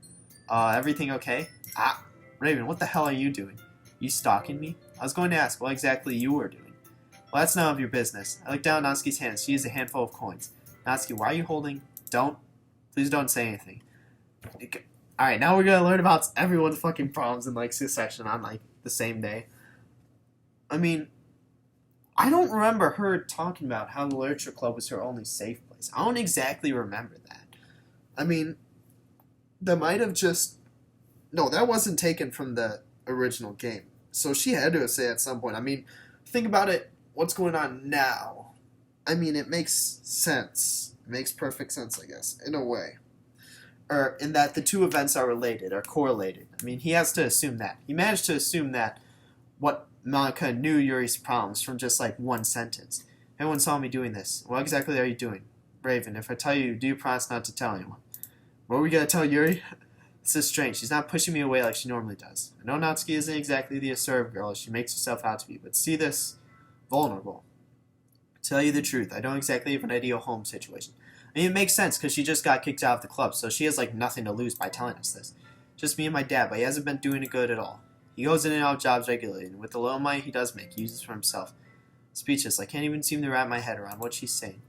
her. Everything okay? Ah, Raven, what the hell are you doing? You stalking me? I was going to ask what exactly you were doing. Well, that's none of your business. I looked down at Natsuki's hands. She has a handful of coins. Natsuki, why are you holding? Please don't say anything. Alright, now we're going to learn about everyone's fucking problems in, like, succession on, like, the same day. I mean, I don't remember her talking about how the literature club was her only safe place. I don't exactly remember that. I mean, that might have just... No, that wasn't taken from the original game. So she had to say at some point. I mean, think about it, what's going on now. I mean, it makes sense. It makes perfect sense, I guess, in a way. Or in that the two events are related, or correlated. I mean, he has to assume that. He managed to assume that what Monica knew Yuri's problems from just like one sentence. Everyone saw me doing this. What exactly are you doing? Raven, if I tell you, do you promise not to tell anyone? What are we gonna tell Yuri? This is strange. She's not pushing me away like she normally does. I know Natsuki isn't exactly the assertive girl she makes herself out to be, but see this? Vulnerable. To tell you the truth, I don't exactly have an ideal home situation. I mean, it makes sense because she just got kicked out of the club, so she has like nothing to lose by telling us this. Just me and my dad, but he hasn't been doing it good at all. He goes in and out of jobs regularly, and with the little money he does make, he uses for himself. Speechless, I can't even seem to wrap my head around what she's saying.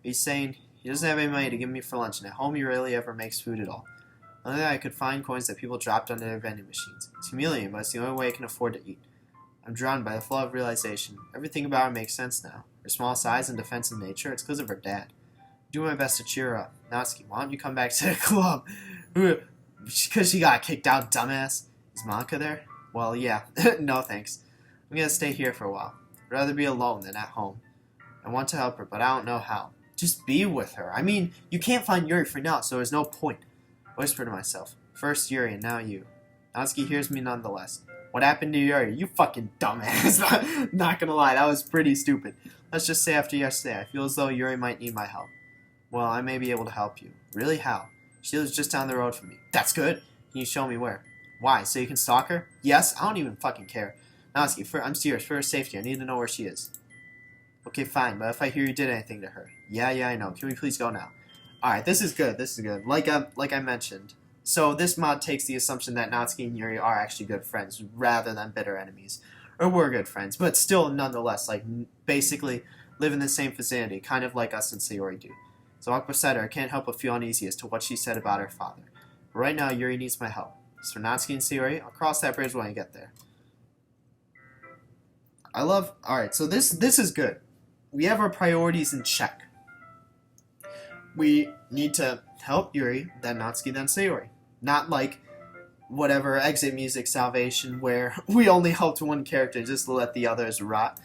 He's saying he doesn't have any money to give me for lunch, and at home he rarely ever makes food at all. Only that I could find coins that people dropped onto their vending machines. It's humiliating, but it's the only way I can afford to eat. I'm drowned by the flow of realization. Everything about her makes sense now. Her small size and defensive nature, it's because of her dad. I do my best to cheer her up. Natsuki, why don't you come back to the club? Because she got kicked out, dumbass. Is Monica there? Well, yeah. No thanks. I'm gonna stay here for a while. I'd rather be alone than at home. I want to help her, but I don't know how. Just be with her. I mean, you can't find Yuri for now, so there's no point. I whisper to myself. First Yuri, and now you. Natsuki hears me nonetheless. What happened to Yuri? You fucking dumbass. Not gonna lie, that was pretty stupid. Let's just say after yesterday, I feel as though Yuri might need my help. Well, I may be able to help you. Really? How? She lives just down the road from me. That's good. Can you show me where? Why? So you can stalk her? Yes, I don't even fucking care. Natsuki, I'm serious. For her safety, I need to know where she is. Okay, fine, but if I hear you did anything to her. Yeah, I know. Can we please go now? Alright, this is good. Like I mentioned. So this mod takes the assumption that Natsuki and Yuri are actually good friends rather than bitter enemies. Or were good friends, but still nonetheless, like, basically live in the same vicinity, kind of like us and Sayori do. So Aqua said her, I can't help but feel uneasy as to what she said about her father. But right now, Yuri needs my help. As for Natsuki and Sayori, I'll cross that bridge when I get there. Alright, so this is good. We have our priorities in check. We need to help Yuri, then Natsuki, then Sayori. Not like whatever exit music salvation where we only helped one character just to let the others rot.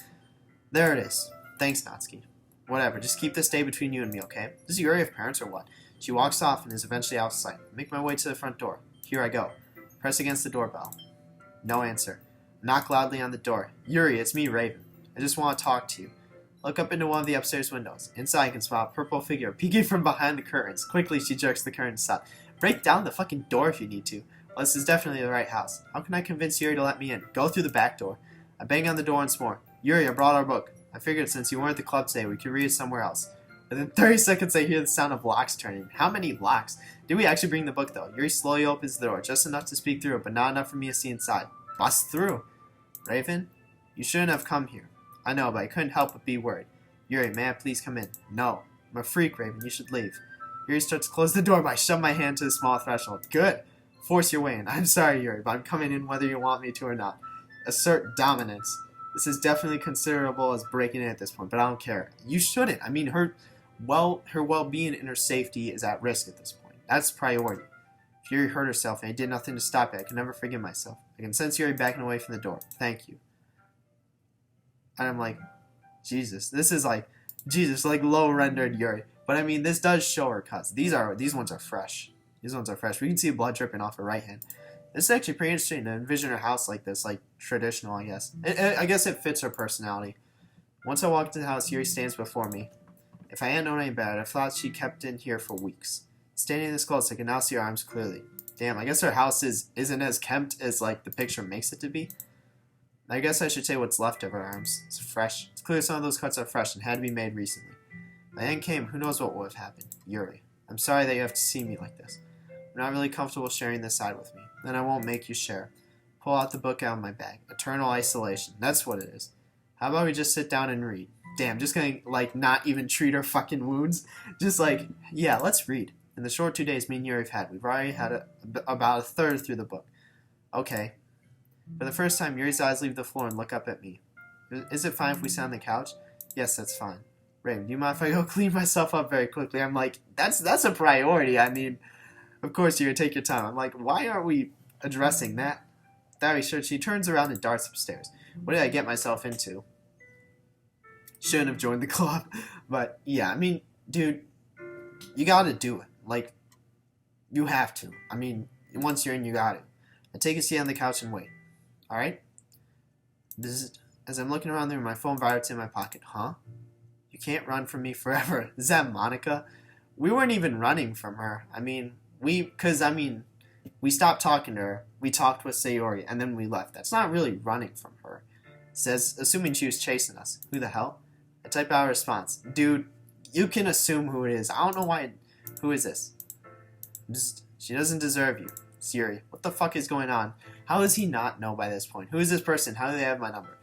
There it is. Thanks, Natsuki. Whatever, just keep this day between you and me, okay? Does Yuri have parents or what? She walks off and is eventually out of sight. I make my way to the front door. Here I go. Press against the doorbell. No answer. Knock loudly on the door. Yuri, it's me, Raven. I just want to talk to you. Look up into one of the upstairs windows. Inside, I can spot a purple figure peeking from behind the curtains. Quickly, she jerks the curtains aside. Break down the fucking door if you need to. Well, this is definitely the right house. How can I convince Yuri to let me in? Go through the back door. I bang on the door once more. Yuri, I brought our book. I figured since you weren't at the club today, we could read it somewhere else. Within 30 seconds, I hear the sound of locks turning. How many locks? Did we actually bring the book, though? Yuri slowly opens the door, just enough to speak through it, but not enough for me to see inside. Bust through. Raven, you shouldn't have come here. I know, but I couldn't help but be worried. Yuri, may I please come in? No. I'm a freak, Raven. You should leave. Yuri starts to close the door, but I shove my hand to the small threshold. Good. Force your way in. I'm sorry, Yuri, but I'm coming in whether you want me to or not. Assert dominance. This is definitely considerable as breaking in at this point, but I don't care. You shouldn't. I mean, her well-being and her safety is at risk at this point. That's priority. If Yuri hurt herself and I did nothing to stop it, I can never forgive myself. I can sense Yuri backing away from the door. Thank you. And I'm like, Jesus, like low-rendered Yuri. But I mean, this does show her cuts. These ones are fresh. These ones are fresh. We can see blood dripping off her right hand. This is actually pretty interesting to envision her house like this, like traditional, I guess. I guess it fits her personality. Once I walk into the house, Yuri stands before me. If I hadn't known any better, I thought she kept in here for weeks. Standing this close, I can now see her arms clearly. Damn, I guess her house isn't as kept as like the picture makes it to be. I guess I should say what's left of her arms. It's fresh. It's clear some of those cuts are fresh and had to be made recently. If the end came, who knows what would have happened. Yuri, I'm sorry that you have to see me like this. I'm not really comfortable sharing this side with me. Then I won't make you share. Pull out the book out of my bag. Eternal Isolation. That's what it is. How about we just sit down and read? Damn, just gonna, like, not even treat her fucking wounds? Just like, yeah, let's read. In the short 2 days me and Yuri have had, we've already had about a third through the book. Okay. For the first time, Yuri's eyes leave the floor and look up at me. Is it fine if we sit on the couch? Yes, that's fine. Raven, do you mind if I go clean myself up very quickly? I'm like, that's a priority. I mean, of course, Yuri, take your time. I'm like, why aren't we addressing that? That sure. She turns around and darts upstairs. What did I get myself into? Shouldn't have joined the club. But, yeah, I mean, dude, you gotta do it. Like, you have to. I mean, once you're in, you got it. And take a seat on the couch and wait. Alright? As I'm looking around the room, my phone vibrates in my pocket. Huh? You can't run from me forever. Is that Monica? We weren't even running from her. We stopped talking to her. We talked with Sayori, and then we left. That's not really running from her. Says, assuming she was chasing us. Who the hell? I type out a response. Dude, you can assume who it is. I don't know why. Who is this? She doesn't deserve you. Siri, what the fuck is going on? How does he not know by this point? Who is this person? How do they have my number?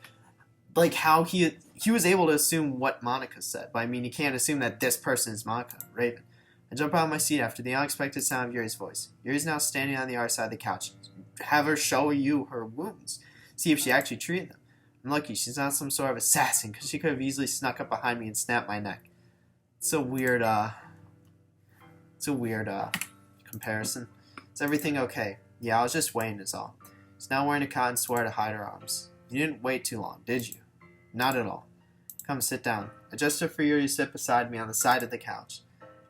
Like, how he was able to assume what Monica said. But I mean, he can't assume that this person is Monica. Raven. I jump out of my seat after the unexpected sound of Yuri's voice. Yuri's now standing on the other side of the couch. Have her show you her wounds. See if she actually treated them. I'm lucky she's not some sort of assassin, because she could have easily snuck up behind me and snapped my neck. It's a weird comparison. Is everything okay? Yeah, I was just waiting is all. She's now wearing a cotton sweater to hide her arms. You didn't wait too long, did you? Not at all. Come, sit down. I gestured for Yuri to sit beside me on the side of the couch.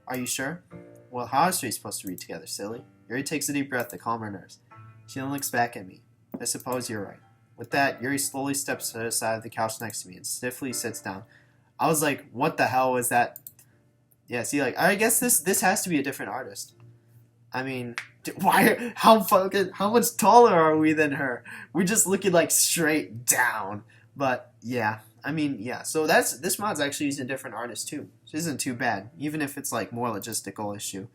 Are you sure? Well, how else are we supposed to read together, silly? Yuri takes a deep breath to calm her nerves. She then looks back at me. I suppose you're right. With that, Yuri slowly steps to the side of the couch next to me and stiffly sits down. I was like, what the hell was that? Yeah, see, like, I guess this has to be a different artist. I mean, how much taller are we than her? We're just looking like straight down. But yeah, I mean, yeah. So this mod's actually using a different artist too. Which isn't too bad, even if it's like more logistical issue.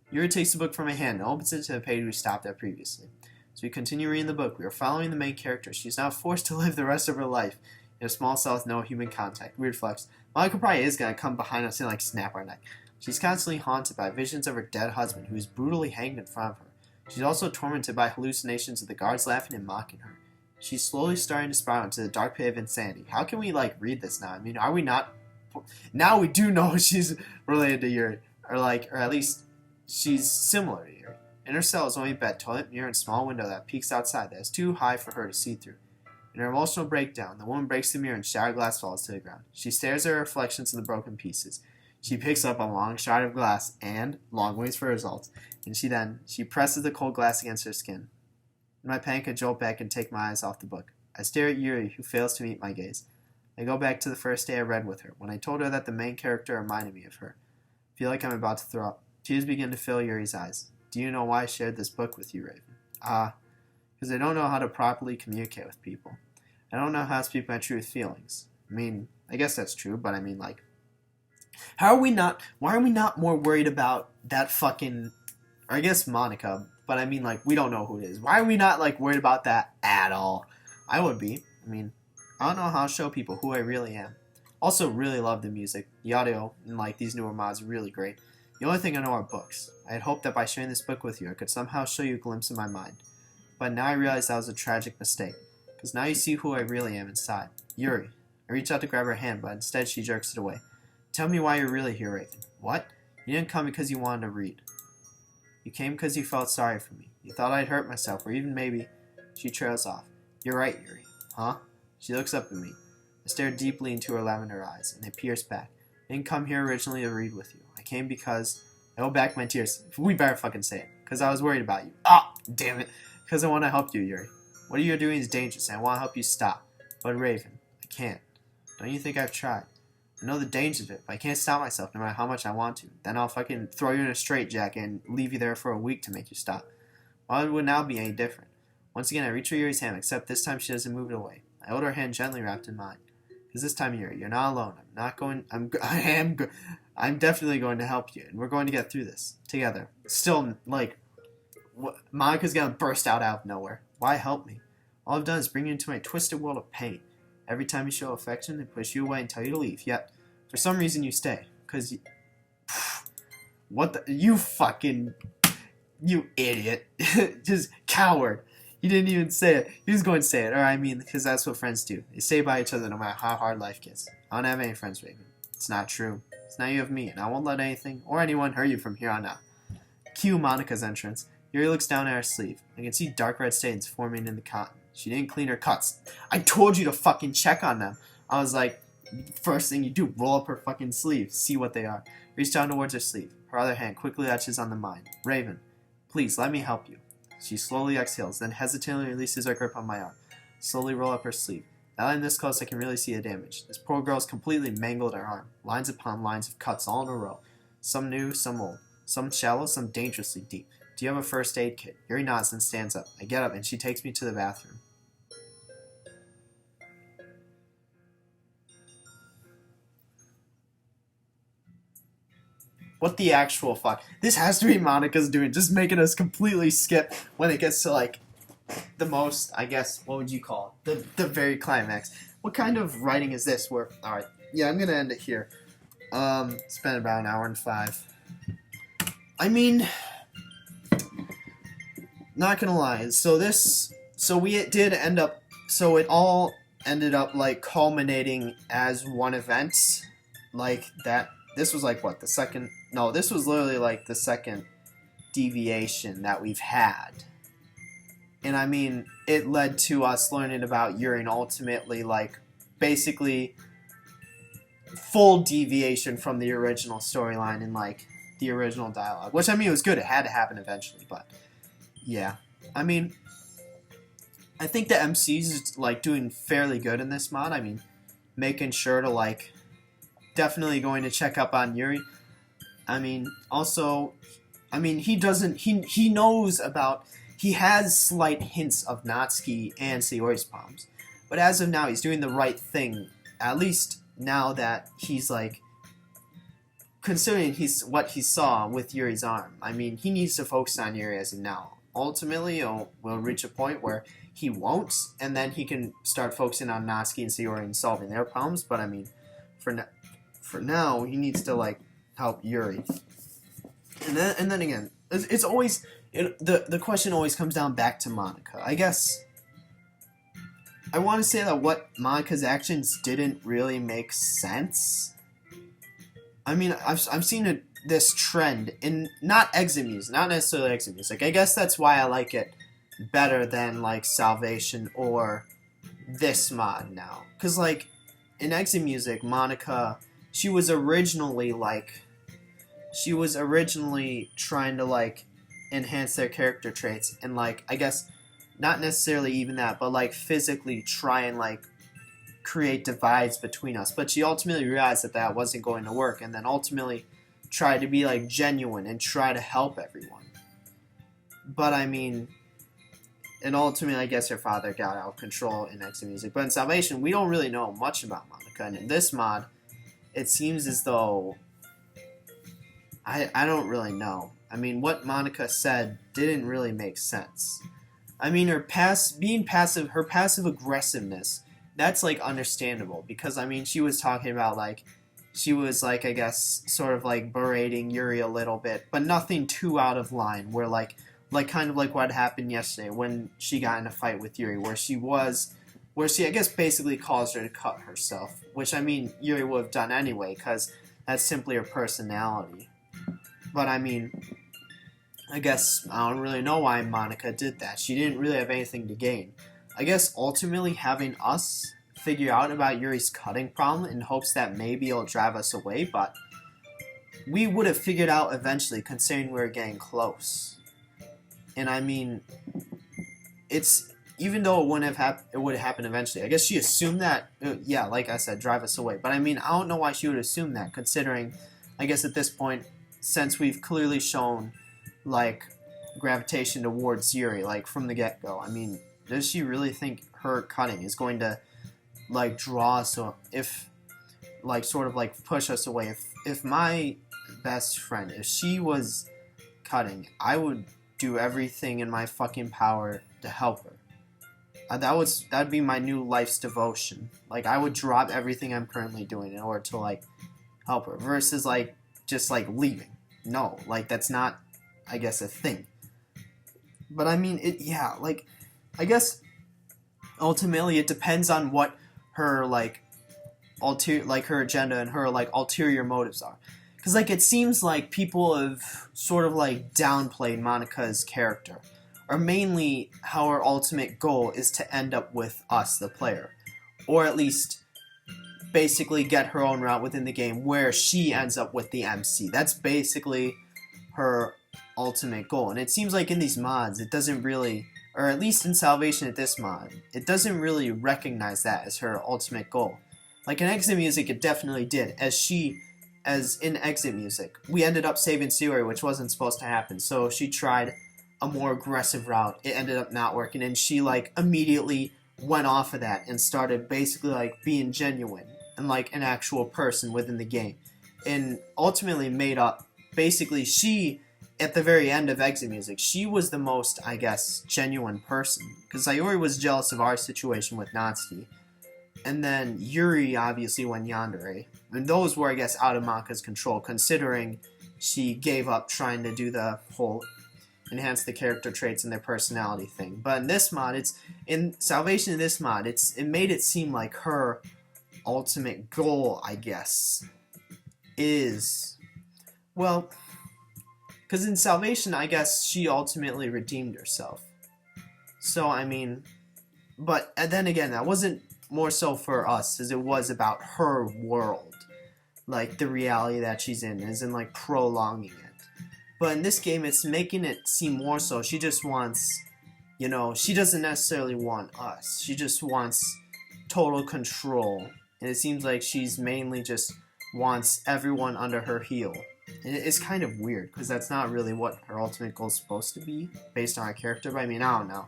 Yuri takes the book from my hand and opens it to the page we stopped at previously. As we continue reading the book, we are following the main character. She's now forced to live the rest of her life in a small cell with no human contact. Weird flex. Monica probably is gonna come behind us and like snap our neck. She's constantly haunted by visions of her dead husband, who is brutally hanged in front of her. She's also tormented by hallucinations of the guards laughing and mocking her. She's slowly starting to spiral into the dark pit of insanity. How can we like read this now? I mean, are we not? Now we do know she's related to Yuri, or at least she's similar to Yuri. In her cell is only a bed, toilet, mirror, and small window that peeks outside that is too high for her to see through. In her emotional breakdown, the woman breaks the mirror and shattered glass falls to the ground. She stares at her reflections in the broken pieces. She picks up a long shard of glass and long waits for results, and she presses the cold glass against her skin. In my panic, I jolt back and take my eyes off the book. I stare at Yuri, who fails to meet my gaze. I go back to the first day I read with her, when I told her that the main character reminded me of her. I feel like I'm about to throw up. Tears begin to fill Yuri's eyes. Do you know why I shared this book with you, Raven? Because I don't know how to properly communicate with people. I don't know how to speak my truth feelings. I mean, I guess that's true, but I mean, like, why are we not more worried about that fucking, or I guess Monica, but I mean, like, we don't know who it is. Why are we not, like, worried about that at all? I would be. I mean, I don't know how to show people who I really am. Also, really love the music. The audio and, like, these newer mods are really great. The only thing I know are books. I had hoped that by sharing this book with you, I could somehow show you a glimpse of my mind. But now I realize that was a tragic mistake. Because now you see who I really am inside. Yuri. I reach out to grab her hand, but instead she jerks it away. Tell me why you're really here, Raven. What? You didn't come because you wanted to read. You came because you felt sorry for me. You thought I'd hurt myself, or even maybe... She trails off. You're right, Yuri. Huh? She looks up at me. I stare deeply into her lavender eyes, and they pierce back. I didn't come here originally to read with you. I came because... I hold back my tears. We better fucking say it. Because I was worried about you. Ah! Damn it. Because I want to help you, Yuri. What you're doing is dangerous, and I want to help you stop. But Raven, I can't. Don't you think I've tried? I know the dangers of it, but I can't stop myself no matter how much I want to. Then I'll fucking throw you in a straitjacket and leave you there for a week to make you stop. Why would now be any different? Once again, I reach for Yuri's hand, except this time she doesn't move it away. I hold her hand gently wrapped in mine. Because this time, Yuri, you're not alone. I'm definitely going to help you, and we're going to get through this together. Still, like, Monica's gonna burst out of nowhere. Why help me? All I've done is bring you into my twisted world of pain. Every time you show affection, they push you away and tell you to leave. Yet, for some reason, you stay. Because you... What the... You idiot. Just coward. He didn't even say it. He was going to say it. Or I mean, because that's what friends do. They stay by each other no matter how hard life gets. I don't have any friends, Raven. It's not true. It's now you have me, and I won't let anything or anyone hurt you from here on out. Cue Monica's entrance. Yuri looks down at her sleeve. I can see dark red stains forming in the cotton. She didn't clean her cuts. I told you to fucking check on them. I was like, first thing you do, roll up her fucking sleeve. See what they are. Reach down towards her sleeve. Her other hand quickly latches on the mine. Raven, please, let me help you. She slowly exhales, then hesitantly releases her grip on my arm. Slowly roll up her sleeve. Now I'm this close, I can really see the damage. This poor girl's completely mangled her arm. Lines upon lines of cuts all in a row. Some new, some old. Some shallow, some dangerously deep. Do you have a first aid kit? Yuri nods and stands up. I get up and she takes me to the bathroom. What the actual fuck? This has to be Monika's doing, just making us completely skip when it gets to, like, the most, I guess, what would you call it? The very climax. What kind of writing is this where, alright, yeah, I'm gonna end it here. Spent about an hour and 5. I mean, not gonna lie, so it all ended up, like, culminating as one event, like, that. This was like, what, this was literally like the second deviation that we've had. And I mean, it led to us learning about Yuri and ultimately, like, basically full deviation from the original storyline and, like, the original dialogue. Which, I mean, it was good. It had to happen eventually, but yeah. I mean, I think the MC's, like, doing fairly good in this mod. I mean, making sure to, like, definitely going to check up on Yuri. I mean, also, I mean, he knows about, he has slight hints of Natsuki and Sayori's problems. But as of now, he's doing the right thing, at least now that he's, like, considering what he saw with Yuri's arm. I mean, he needs to focus on Yuri as of now. Ultimately, we'll reach a point where he won't, and then he can start focusing on Natsuki and Sayori and solving their problems, but I mean, for now, he needs to, like, help Yuri. And then again, it's always, the question always comes down back to Monika. I guess, I want to say that what Monika's actions didn't really make sense. I mean, I've seen this trend in, not necessarily exit music. I guess that's why I like it better than, like, Salvation or this mod now. Because, like, in exit music, Monika, she was originally trying to, like, enhance their character traits and, like, I guess not necessarily even that, but, like, physically try and, like, create divides between us. But she ultimately realized that wasn't going to work, and then ultimately tried to be, like, genuine and try to help everyone. But I mean, and ultimately, I guess her father got out of control in exit music. But in Salvation, we don't really know much about Monika, and in this mod, it seems as though I don't really know. I mean, what Monika said didn't really make sense. I mean, her passive aggressiveness, that's, like, understandable, because I mean, she was talking about, like, I guess, sort of, like, berating Yuri a little bit, but nothing too out of line, where, like kind of like what happened yesterday when she got in a fight with Yuri, where she, I guess, basically caused her to cut herself, which, I mean, Yuri would have done anyway, because that's simply her personality. But, I mean, I guess I don't really know why Monika did that. She didn't really have anything to gain. I guess ultimately having us figure out about Yuri's cutting problem in hopes that maybe it'll drive us away, but we would have figured out eventually, considering we were getting close. And I mean, it's, even though it wouldn't have it would have happened eventually. I guess she assumed that, yeah, like I said, drive us away. But I mean, I don't know why she would assume that, considering, I guess at this point, since we've clearly shown, like, gravitation towards Yuri, like, from the get-go. I mean, does she really think her cutting is going to, like, draw us, if, like, sort of, like, push us away? If my best friend, if she was cutting, I would do everything in my fucking power to help her. That'd be my new life's devotion. Like, I would drop everything I'm currently doing in order to, like, help her, versus, like, just, like, leaving. No, like, that's not, I guess, a thing. But I mean, yeah, like, I guess ultimately it depends on what her, like, her agenda and her, like, ulterior motives are. Because, like, it seems like people have sort of, like, downplayed Monika's character, or mainly how her ultimate goal is to end up with us, the player, or at least basically get her own route within the game where she ends up with the MC. That's basically her ultimate goal. And it seems like in these mods, it doesn't really or at least in Salvation at this mod, it doesn't really recognize that as her ultimate goal. Like in Exit Music, it definitely did. As in Exit Music, we ended up saving Sayori, which wasn't supposed to happen. So she tried a more aggressive route. It ended up not working, and she like immediately went off of that and started basically like being genuine and like an actual person within the game, and ultimately made up. Basically, she at the very end of Exit Music, she was the most, I guess, genuine person, because Sayori was jealous of our situation with Natsuki. And then Yuri obviously went yandere. And those were, I guess, out of Maka's control, considering she gave up trying to do the whole enhance the character traits and their personality thing. But in this mod, in Salvation in this mod, it made it seem like her ultimate goal, I guess, is, well, because in Salvation, I guess she ultimately redeemed herself. So, I mean, but and then again, that wasn't more so for us, as it was about her world, like the reality that she's in, as in like prolonging it. But in this game, it's making it seem more so she just wants, you know, she doesn't necessarily want us. She just wants total control, and it seems like she's mainly just wants everyone under her heel. And it's kind of weird, because that's not really what her ultimate goal is supposed to be, based on her character, but I mean, I don't know.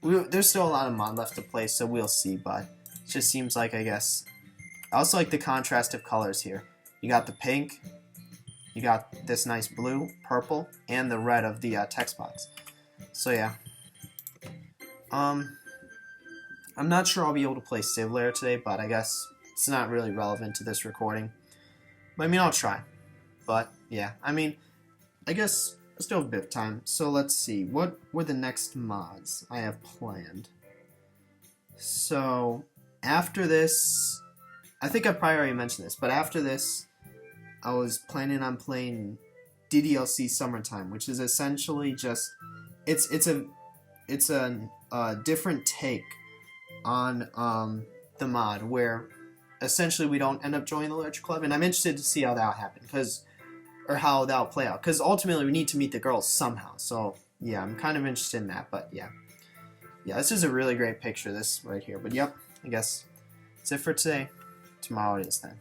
There's still a lot of mod left to play, so we'll see, but it just seems like, I guess. I also like the contrast of colors here. You got the pink, you got this nice blue, purple, and the red of the text box. So yeah. I'm not sure I'll be able to play Civ Lair today, but I guess it's not really relevant to this recording. But I mean, I'll try. But yeah, I mean, I guess I still have a bit of time, so let's see. What were the next mods I have planned? So, after this, I think I probably already mentioned this, but after this, I was planning on playing DDLC Summertime, which is essentially just, it's a different take on the mod, where essentially we don't end up joining the Literature Club, and I'm interested to see how that'll happen, or how that'll play out, because ultimately we need to meet the girls somehow. So yeah, I'm kind of interested in that. But yeah, this is a really great picture, this right here. But yep, I guess that's it for today. Tomorrow it is then.